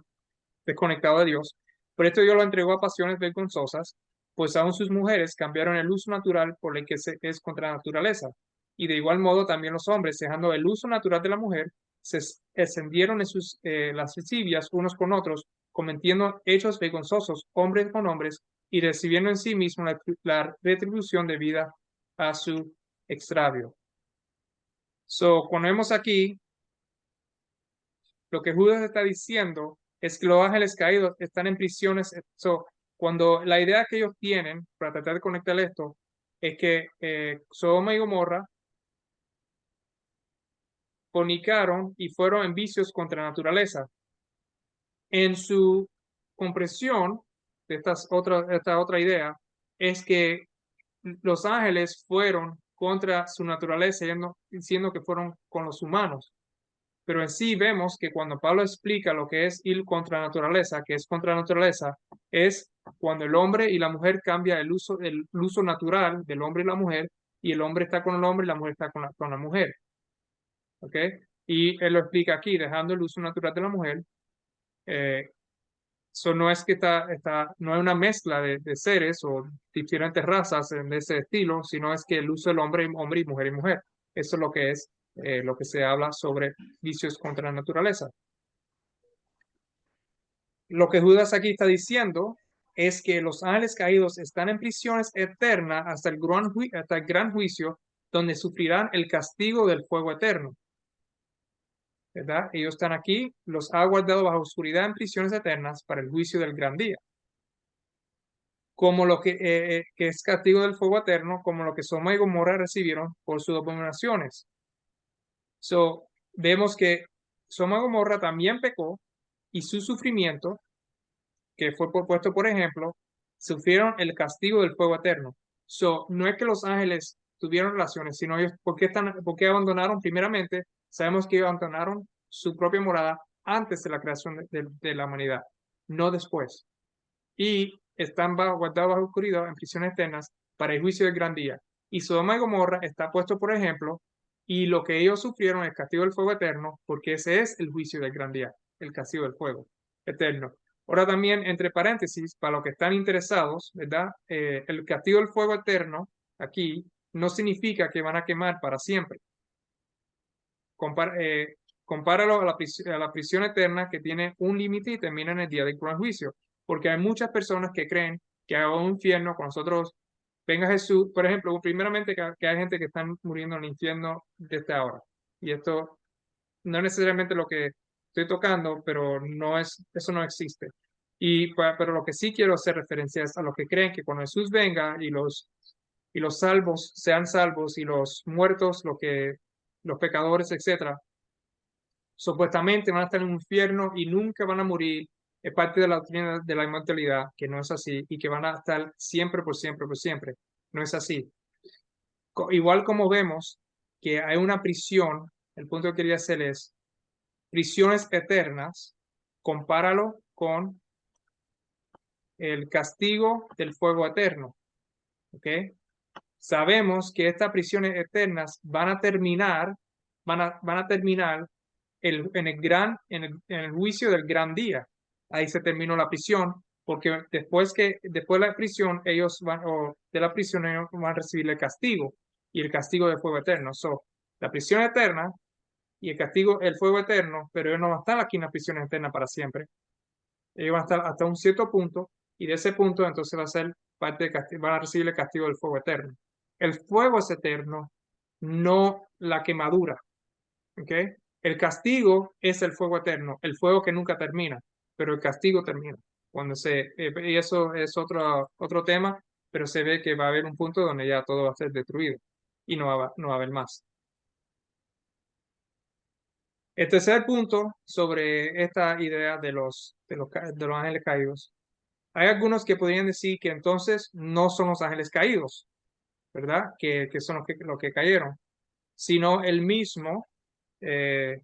[SPEAKER 1] desconectado de Dios. Por esto Dios lo entregó a pasiones vergonzosas, pues aún sus mujeres cambiaron el uso natural por el que es contra la naturaleza. Y de igual modo también los hombres, dejando el uso natural de la mujer, se extendieron en sus lascivias unos con otros, cometiendo hechos vergonzosos hombres con hombres y recibiendo en sí mismo la retribución debida a su extravio. So, cuando vemos aquí, lo que Judas está diciendo es que los ángeles caídos están en prisiones. So, cuando la idea que ellos tienen, para tratar de conectar esto, es que Sodoma y Gomorra fornicaron y fueron en vicios contra la naturaleza. En su comprensión de esta otra idea, es que los ángeles fueron contra su naturaleza, diciendo que fueron con los humanos. Pero en sí vemos que cuando Pablo explica lo que es ir contra la naturaleza, que es contra la naturaleza, es cuando el hombre y la mujer cambia el uso natural del hombre y la mujer, y el hombre está con el hombre y la mujer está con la mujer. ¿Ok? Y él lo explica aquí, dejando el uso natural de la mujer. Eso no es que no es una mezcla de seres o diferentes razas de ese estilo, sino es que el uso del hombre y mujer y mujer. Eso es lo que es lo que se habla sobre vicios contra la naturaleza. lo que Judas aquí está diciendo es que los ángeles caídos están en prisiones eternas hasta hasta el gran juicio, donde sufrirán el castigo del fuego eterno. ¿Verdad? Ellos están aquí, los ha guardado bajo oscuridad en prisiones eternas para el juicio del gran día. Como lo que es castigo del fuego eterno, como lo que Sodoma y Gomorra recibieron por sus abominaciones. So, vemos que Sodoma y Gomorra también pecó y su sufrimiento, que fue puesto por ejemplo, sufrieron el castigo del fuego eterno. So, no es que los ángeles tuvieron relaciones, sino ellos, ¿por qué abandonaron? Primeramente, sabemos que ellos abandonaron su propia morada antes de la creación de la humanidad, no después. Y están guardados bajo oscuridad en prisiones eternas para el juicio del gran día. Y Sodoma y Gomorra está puesto por ejemplo, y lo que ellos sufrieron es el castigo del fuego eterno, porque ese es el juicio del gran día, el castigo del fuego eterno. Ahora también, entre paréntesis, para los que están interesados, ¿verdad? El castigo del fuego eterno aquí no significa que van a quemar para siempre. Compáralo a la prisión eterna que tiene un límite y termina en el día del gran juicio, porque hay muchas personas que creen que hay un infierno con nosotros venga Jesús, por ejemplo, primeramente que hay gente que está muriendo en el infierno desde ahora, y esto no es necesariamente lo que estoy tocando, pero no es, eso no existe. Pero lo que sí quiero hacer referencia es a los que creen que cuando Jesús venga y los salvos sean salvos y los muertos, los pecadores, etcétera, supuestamente van a estar en un infierno y nunca van a morir. Es parte de la doctrina de la inmortalidad, que no es así, y que van a estar siempre, por siempre, por siempre. No es así. Igual como vemos que hay una prisión, el punto que quería hacer es prisiones eternas, compáralo con el castigo del fuego eterno. ¿Ok? Sabemos que estas prisiones eternas van a terminar, van a terminar en el juicio del gran día. Ahí se terminó la prisión, porque después de la prisión, o de la prisión ellos van a recibir el castigo, y el castigo del fuego eterno. So, la prisión eterna y el castigo, el fuego eterno, pero ellos no van a estar aquí en la prisión eterna para siempre. Ellos van a estar hasta un cierto punto, y de ese punto entonces va a ser parte de castigo, van a recibir el castigo del fuego eterno. El fuego es eterno, no la quemadura. ¿Ok? El castigo es el fuego eterno, el fuego que nunca termina, pero el castigo termina. Y eso es otro tema, pero se ve que va a haber un punto donde ya todo va a ser destruido y no va a haber más. El tercer punto sobre esta idea de los ángeles caídos. Hay algunos que podrían decir que entonces no son los ángeles caídos, ¿verdad? Que son los que cayeron, sino el mismo, eh,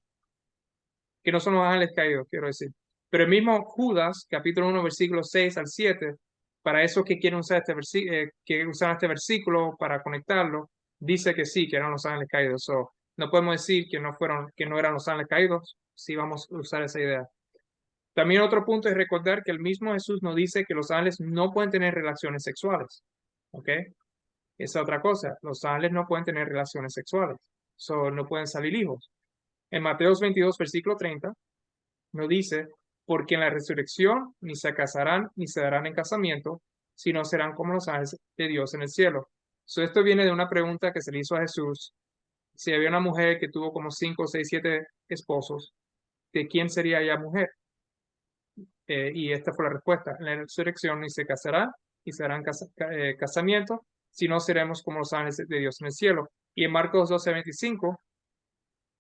[SPEAKER 1] que no son los ángeles caídos, quiero decir. Pero el mismo Judas, capítulo 1, versículos 6 al 7, para esos que quieren usar que usan este versículo para conectarlo, dice que sí, que eran los ángeles caídos. So, no podemos decir que no eran los ángeles caídos, si vamos a usar esa idea. También otro punto es recordar que el mismo Jesús nos dice que los ángeles no pueden tener relaciones sexuales. ¿Ok? Esa es otra cosa. Los ángeles no pueden tener relaciones sexuales. So, no pueden salir hijos. En Mateos 22, versículo 30, nos dice, porque en la resurrección ni se casarán ni se darán en casamiento, sino serán como los ángeles de Dios en el cielo. So, esto viene de una pregunta que se le hizo a Jesús. Si había una mujer que tuvo como 5, 6, 7 esposos, ¿de quién sería ella mujer? Y esta fue la respuesta. En la resurrección ni se casarán ni se harán casamiento, sino seremos como los ángeles de Dios en el cielo. Y en Marcos 12, 25,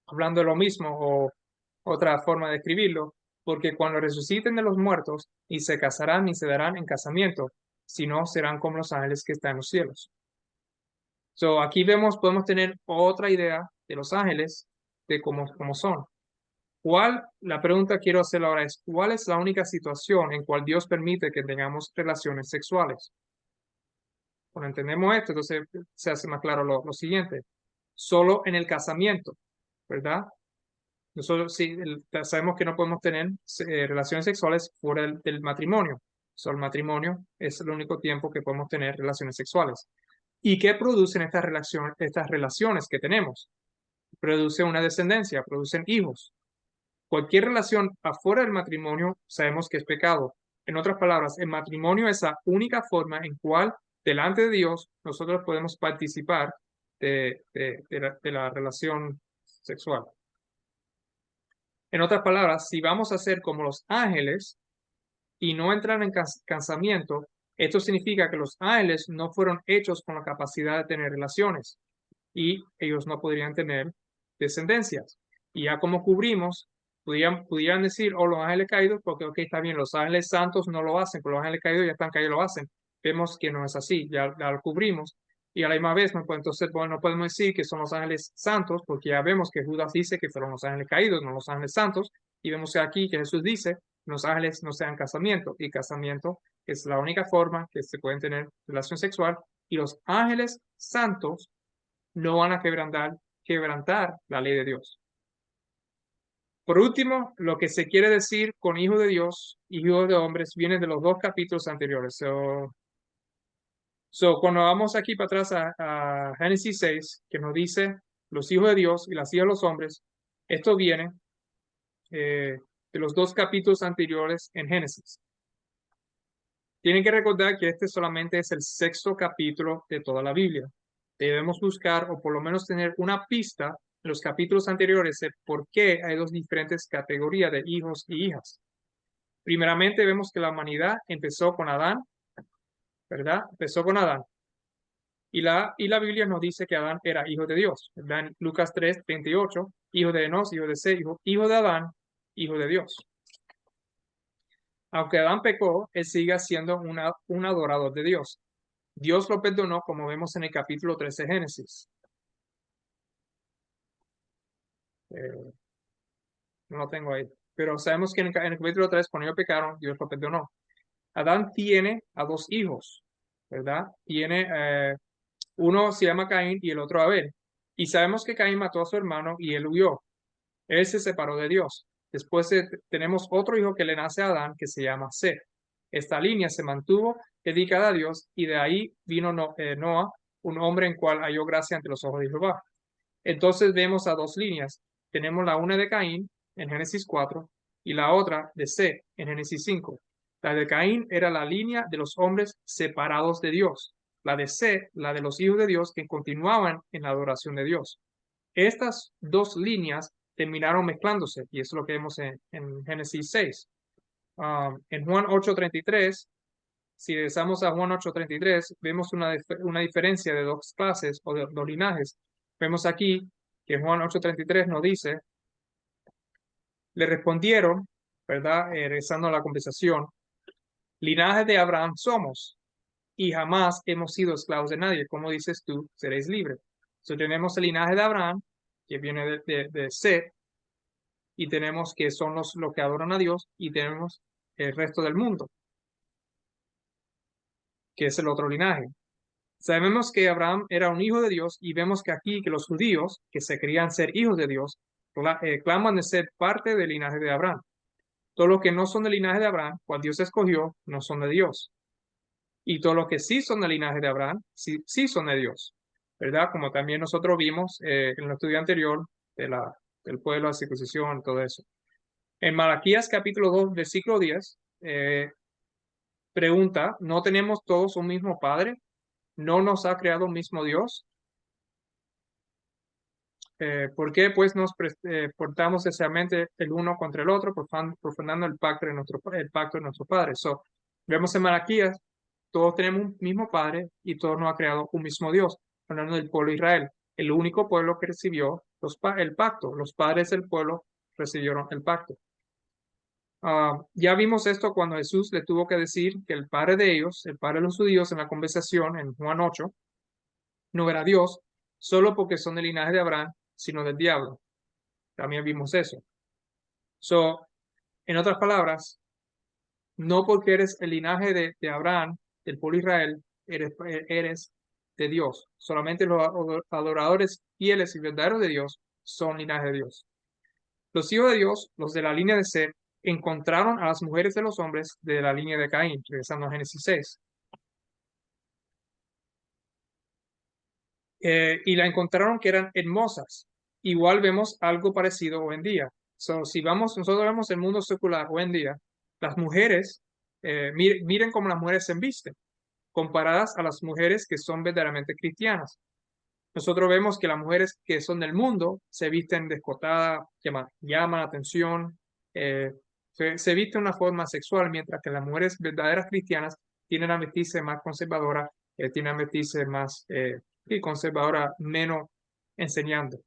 [SPEAKER 1] hablando de lo mismo, o otra forma de escribirlo, porque cuando resuciten de los muertos, ni se casarán ni se darán en casamiento, sino serán como los ángeles que están en los cielos. So, aquí podemos tener otra idea de los ángeles, de cómo son. La pregunta que quiero hacer ahora es, ¿cuál es la única situación en cual Dios permite que tengamos relaciones sexuales? Cuando entendemos esto, entonces se hace más claro lo siguiente. Solo en el casamiento, ¿verdad? Nosotros sí, sabemos que no podemos tener relaciones sexuales fuera del matrimonio. Solo el matrimonio es el único tiempo que podemos tener relaciones sexuales. ¿Y qué producen estas relaciones que tenemos? Produce una descendencia, producen hijos. Cualquier relación afuera del matrimonio sabemos que es pecado. En otras palabras, el matrimonio es la única forma en cual delante de Dios nosotros podemos participar de la relación sexual. En otras palabras, si vamos a ser como los ángeles y no entrar en casamiento, esto significa que los ángeles no fueron hechos con la capacidad de tener relaciones y ellos no podrían tener descendencias. Y ya como cubrimos, pudieran decir, oh, los ángeles caídos, porque ok, está bien, los ángeles santos no lo hacen, pero los ángeles caídos ya están caídos, lo hacen. Vemos que no es así, ya lo cubrimos. Y a la misma vez, entonces, bueno, no podemos decir que son los ángeles santos, porque ya vemos que Judas dice que fueron los ángeles caídos, no los ángeles santos. Y vemos aquí que Jesús dice, los ángeles no sean casamiento, y casamiento es la única forma que se pueden tener relación sexual. Y los ángeles santos no van a quebrantar la ley de Dios. Por último, lo que se quiere decir con hijo de Dios y hijo de hombres viene de los dos capítulos anteriores. Cuando vamos aquí para atrás a Génesis 6, que nos dice los hijos de Dios y las hijas de los hombres, esto viene de los dos capítulos anteriores en Génesis. Tienen que recordar que este solamente es el sexto capítulo de toda la Biblia. Debemos buscar o por lo menos tener una pista en los capítulos anteriores de por qué hay dos diferentes categorías de hijos y hijas. Primeramente vemos que la humanidad empezó con Adán, ¿verdad? Empezó con Adán. Y la Biblia nos dice que Adán era hijo de Dios, ¿verdad? En Lucas 3:38, hijo de Enos, hijo de Set, hijo de Adán, hijo de Dios. Aunque Adán pecó, él sigue siendo un adorador de Dios. Dios lo perdonó, como vemos en el capítulo 13 de Génesis. Eh, no lo tengo ahí. Pero sabemos que en el capítulo 3, cuando ellos pecaron, Dios lo perdonó. Adán tiene a dos hijos, ¿verdad? Uno se llama Caín y el otro Abel. Y sabemos que Caín mató a su hermano y él huyó. Él se separó de Dios. Después tenemos otro hijo que le nace a Adán, que se llama Set. Esta línea se mantuvo dedicada a Dios y de ahí vino Noah, un hombre en cual halló gracia ante los ojos de Jehová. Entonces vemos a dos líneas. Tenemos la una de Caín en Génesis 4 y la otra de Set en Génesis 5. La de Caín era la línea de los hombres separados de Dios. La de Set, la de los hijos de Dios que continuaban en la adoración de Dios. Estas dos líneas terminaron mezclándose y eso es lo que vemos en Génesis 6. En Juan 8:33, si regresamos a Juan 8:33, vemos una diferencia de dos clases o de dos linajes. Vemos aquí que Juan 8:33 nos dice, le respondieron, ¿verdad? Regresando a la conversación, linaje de Abraham somos y jamás hemos sido esclavos de nadie. Como dices tú, seréis libres. Entonces tenemos el linaje de Abraham, que viene de Set, y tenemos que son los que adoran a Dios, y tenemos el resto del mundo, que es el otro linaje. Sabemos que Abraham era un hijo de Dios y vemos que aquí que los judíos que se creían ser hijos de Dios claman de ser parte del linaje de Abraham. Todos los que no son del linaje de Abraham, cual Dios escogió, no son de Dios. Y todos los que sí son del linaje de Abraham, sí son de Dios. ¿Verdad? Como también nosotros vimos en el estudio anterior del pueblo, la circuncisión, todo eso. En Malaquías capítulo 2, versículo 10, pregunta, ¿no tenemos todos un mismo Padre? ¿No nos ha creado un mismo Dios? ¿Por qué pues nos portamos deseamente el uno contra el otro, profanando el pacto de nuestro Padre? Vemos en Malaquías, todos tenemos un mismo Padre y todos nos ha creado un mismo Dios, hablando del pueblo de Israel, el único pueblo que recibió el pacto. Los padres del pueblo recibieron el pacto. Ya vimos esto cuando Jesús le tuvo que decir que el padre de ellos, el padre de los judíos en la conversación en Juan 8, no era Dios solo porque son del linaje de Abraham, sino del diablo. También vimos eso. En otras palabras, no porque eres el linaje de Abraham, del pueblo de Israel, eres de Dios. Solamente los adoradores fieles y verdaderos de Dios son linaje de Dios. Los hijos de Dios, los de la línea de Set, encontraron a las mujeres de los hombres de la línea de Caín, regresando a Génesis 6. Y la encontraron que eran hermosas. Igual vemos algo parecido hoy en día. So, si nosotros vemos el mundo secular hoy en día, las mujeres, miren cómo las mujeres se visten, comparadas a las mujeres que son verdaderamente cristianas. Nosotros vemos que las mujeres que son del mundo se visten descotadas, llaman la atención, se visten de una forma sexual, mientras que las mujeres verdaderas cristianas tienen a vestirse más conservadoras, tienen a vestirse más conservadora, menos enseñando.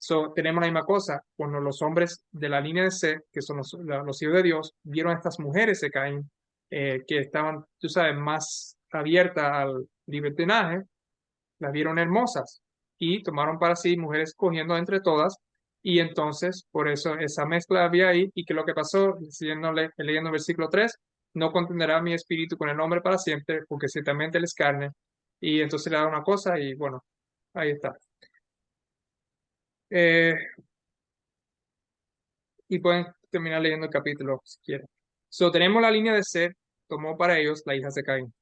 [SPEAKER 1] So, tenemos la misma cosa, cuando los hombres de la línea de Seth, que son los hijos de Dios, vieron a estas mujeres de Caín, que estaban, tú sabes, más abiertas al libertinaje, las vieron hermosas y tomaron para sí mujeres cogiendo entre todas, y entonces por eso esa mezcla había ahí. Y que lo que pasó, leyendo el versículo 3, no contenderá mi espíritu con el hombre para siempre, porque ciertamente él es carne. Y entonces le da una cosa y bueno, ahí está. Eh, y pueden terminar leyendo el capítulo si quieren. So, tenemos la línea de Seth, tomó para ellos la hija de Caín.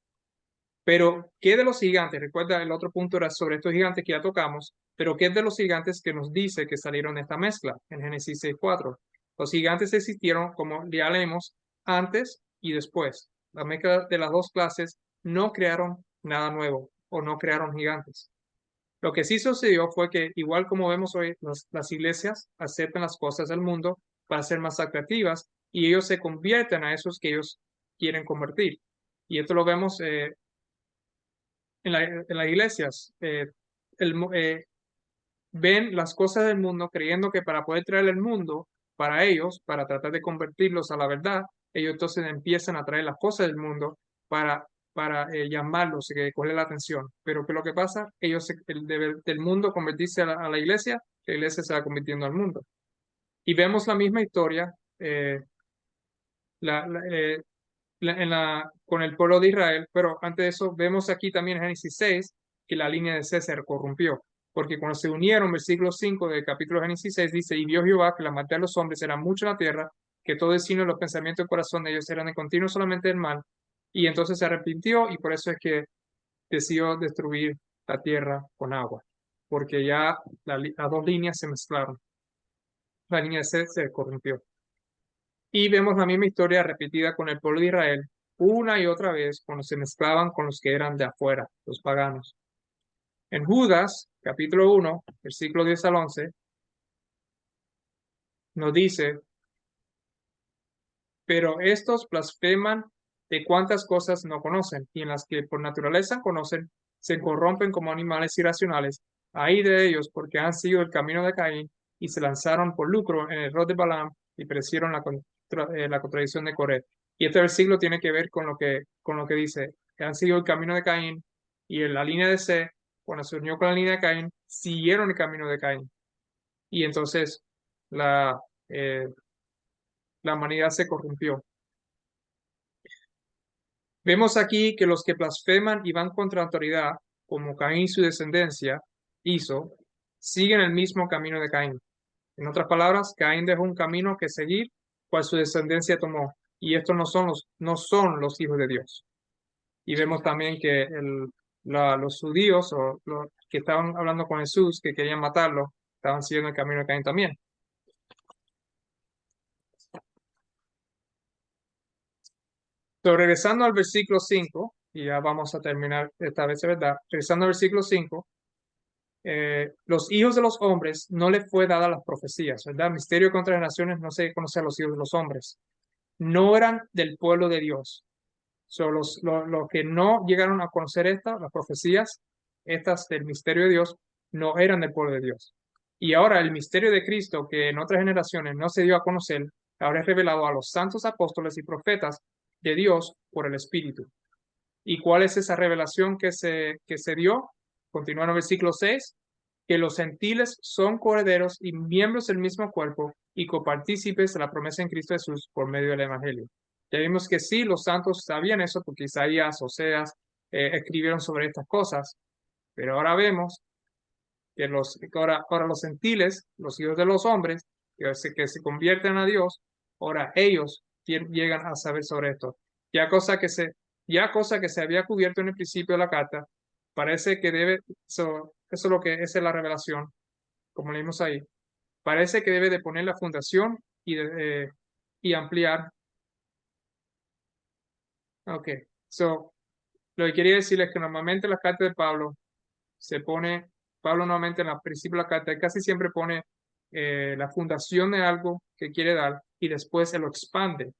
[SPEAKER 1] Pero, ¿qué de los gigantes? Recuerda, el otro punto era sobre estos gigantes que ya tocamos, pero ¿qué de los gigantes que nos dice que salieron de esta mezcla en Génesis 6:4? Los gigantes existieron, como ya leemos, antes y después. La mezcla de las dos clases no crearon nada nuevo o no crearon gigantes. Lo que sí sucedió fue que, igual como vemos hoy, las iglesias aceptan las cosas del mundo para ser más atractivas y ellos se convierten a esos que ellos quieren convertir. Y esto lo vemos en las iglesias. Ven las cosas del mundo creyendo que para poder traer el mundo para ellos, para tratar de convertirlos a la verdad, ellos entonces empiezan a traer las cosas del mundo para llamarlos, que coger la atención. Pero ¿qué es lo que pasa? El deber del mundo convertirse a la iglesia se va convirtiendo al mundo. Y vemos la misma historia la, la- eh, con el pueblo de Israel, pero antes de eso vemos aquí también en Génesis 6 que la línea de César corrompió, porque cuando se unieron, versículo 5 del capítulo Génesis 6 dice, y vio Jehová que la maldad de los hombres era mucho en la tierra, que todo el sino de los pensamientos del corazón de ellos eran de continuo solamente el mal, y entonces se arrepintió, y por eso es que decidió destruir la tierra con agua, porque ya las dos líneas se mezclaron, la línea de César se corrompió. Y vemos la misma historia repetida con el pueblo de Israel una y otra vez cuando se mezclaban con los que eran de afuera, los paganos. En Judas, capítulo 1, versículo 10 al 11, nos dice, pero estos blasfeman de cuantas cosas no conocen, y en las que por naturaleza conocen, se corrompen como animales irracionales. Ay de ellos, porque han seguido el camino de Caín y se lanzaron por lucro en el error de Balaam y perecieron la contradicción de Coré. Y este versículo tiene que ver con lo que dice, que han seguido el camino de Caín, y en la línea de C, cuando se unió con la línea de Caín, siguieron el camino de Caín. Y entonces la, eh, la humanidad se corrompió. Vemos aquí que los que blasfeman y van contra la autoridad, como Caín y su descendencia hizo, siguen el mismo camino de Caín. En otras palabras, Caín dejó un camino que seguir, cual su descendencia tomó. Y estos no son los hijos de Dios. Y vemos también que los judíos o los que estaban hablando con Jesús, que querían matarlo, estaban siguiendo el camino de Caín también. Pero regresando al versículo 5, y ya vamos a terminar esta vez, ¿verdad? Regresando al versículo 5, los hijos de los hombres no les fue dada las profecías, ¿verdad? Misterio contra las naciones no se conoce a los hijos de los hombres. No eran del pueblo de Dios. Son los que no llegaron a conocer las profecías, estas del misterio de Dios, no eran del pueblo de Dios. Y ahora el misterio de Cristo, que en otras generaciones no se dio a conocer, ahora es revelado a los santos apóstoles y profetas de Dios por el Espíritu. ¿Y cuál es esa revelación que se dio? Continúa en el versículo 6, que los gentiles son coherederos y miembros del mismo cuerpo y copartícipes de la promesa en Cristo Jesús por medio del Evangelio. Ya vimos que sí, los santos sabían eso porque Isaías, Oseas, escribieron sobre estas cosas, pero ahora vemos que ahora los gentiles, los hijos de los hombres, que se convierten a Dios, ahora ellos llegan a saber sobre esto. Ya cosa que se, ya cosa que se había cubierto en el principio de la carta, parece que esa es la revelación, como leímos ahí, parece que debe de poner la fundación y ampliar. Ok, so, lo que quería decir es que normalmente la carta de Pablo Pablo normalmente en la principio de la carta, él casi siempre pone la fundación de algo que quiere dar y después se lo expande.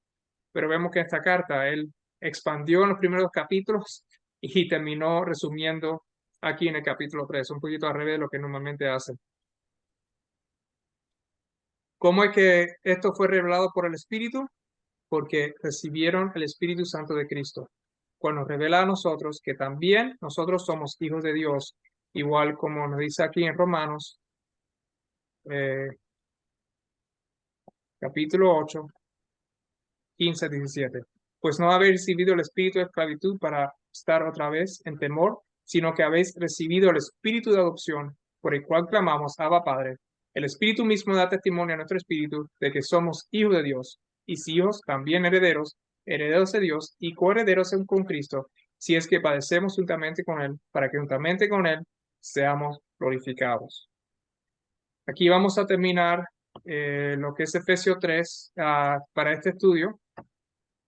[SPEAKER 1] Pero vemos que en esta carta él expandió en los primeros capítulos y terminó resumiendo aquí en el capítulo 3, un poquito al revés de lo que normalmente hace. ¿Cómo es que esto fue revelado por el Espíritu? Porque recibieron el Espíritu Santo de Cristo, cual nos revela a nosotros que también nosotros somos hijos de Dios, igual como nos dice aquí en Romanos, eh, capítulo 8, 15 a 17. Pues no habéis recibido el espíritu de esclavitud para estar otra vez en temor, sino que habéis recibido el espíritu de adopción, por el cual clamamos, Abba Padre. El espíritu mismo da testimonio a nuestro espíritu de que somos hijos de Dios, y si hijos, también herederos, herederos de Dios y coherederos con Cristo, si es que padecemos juntamente con Él, para que juntamente con Él seamos glorificados. Aquí vamos a terminar lo que es Efesios 3 para este estudio.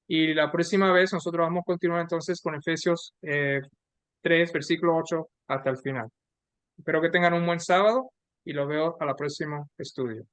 [SPEAKER 1] Y la próxima vez nosotros vamos a continuar entonces con Efesios 3, versículo 8 hasta el final. Espero que tengan un buen sábado y los veo a la próxima estudio.